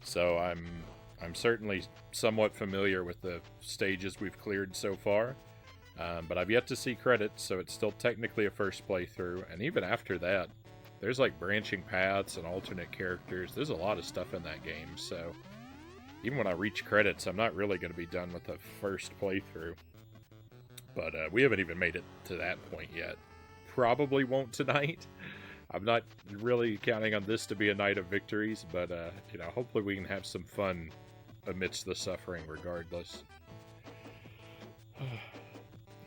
so I'm certainly somewhat familiar with the stages we've cleared so far. But I've yet to see credits, so it's still technically a first playthrough. And even after that, there's like branching paths and alternate characters. There's a lot of stuff in that game, so even when I reach credits, I'm not really going to be done with the first playthrough. But we haven't even made it to that point yet. Probably won't tonight. I'm not really counting on this to be a night of victories, but you know, hopefully we can have some fun amidst the suffering regardless.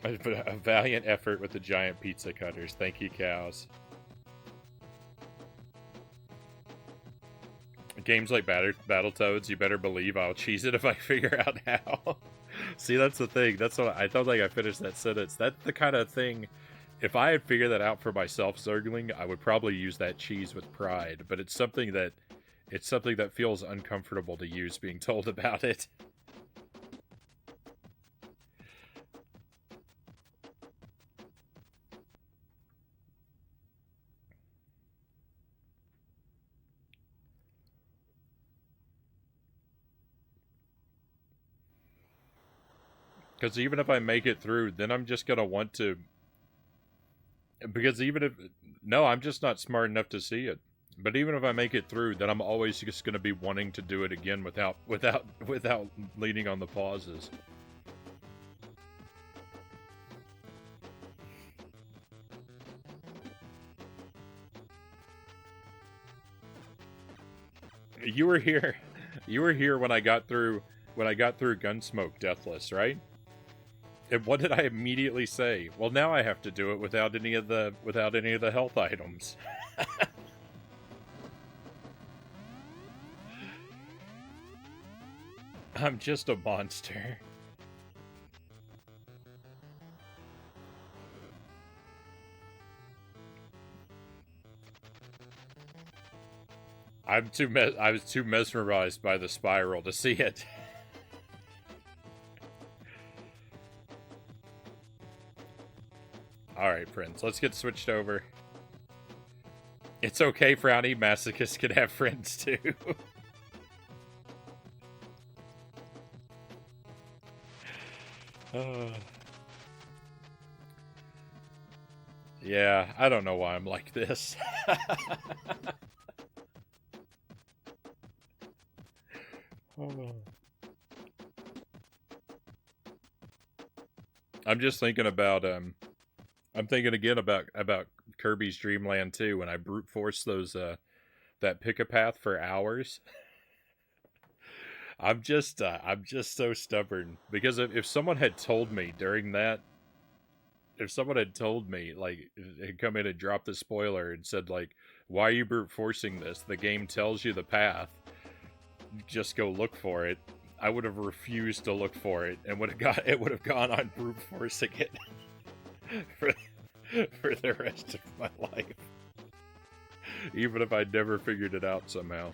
A valiant effort with the giant pizza cutters. Thank you, cows. Games like Battletoads, you better believe I'll cheese it if I figure out how. See, that's the thing. That's what I don't think I finished that sentence. That's the kind of thing. If I had figured that out for myself, Zergling, I would probably use that cheese with pride. But it's something that feels uncomfortable to use being told about it. Because even if I make it through, then I'm just going to want to... Because even if... No, I'm just not smart enough to see it. But even if I make it through, then I'm always just going to be wanting to do it again without leaning on the pauses. You were here. You were here when I got through Gunsmoke Deathless, right? And what did I immediately say? Well, now I have to do it without any of the health items. I'm just a monster. I was too mesmerized by the spiral to see it. Alright, friends, let's get switched over. It's okay, Frownie. Masochists can have friends, too. Yeah, I don't know why I'm like this. I'm just thinking about I'm thinking again about Kirby's Dream Land 2 when I brute force those that pick-a-path for hours. I'm just so stubborn because if someone had told me during that, if someone had told me, like, had come in and dropped the spoiler and said, like, why are you brute forcing this? The game tells you the path. Just go look for it. I would have refused to look for it and would have gone on brute forcing it for the rest of my life. Even if I'd never figured it out somehow.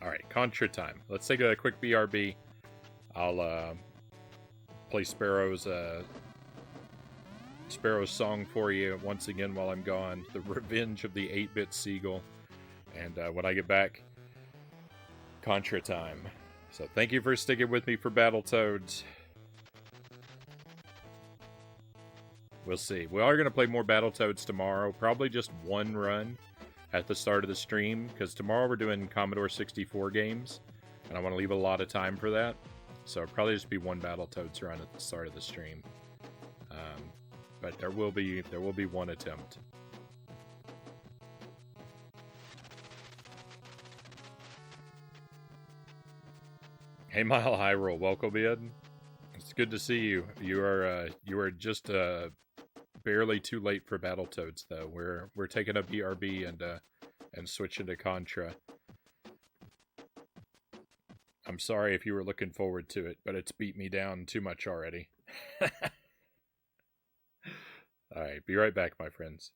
Alright, Contra time. Let's take a quick BRB. I'll play Sparrow's song for you once again while I'm gone. The Revenge of the 8-Bit Seagull. And when I get back, Contra time. So thank you for sticking with me for Battletoads. We'll see. We are going to play more Battletoads tomorrow. Probably just one run at the start of the stream, because tomorrow we're doing Commodore 64 games, and I want to leave a lot of time for that. So it'll probably just be one Battletoads run at the start of the stream. But there will be one attempt. Hey, Mile High Roll, welcome in. It's good to see you. You are just barely too late for Battletoads, though. We're taking up BRB and switching to Contra. I'm sorry if you were looking forward to it, but it's beat me down too much already. Alright, be right back, my friends.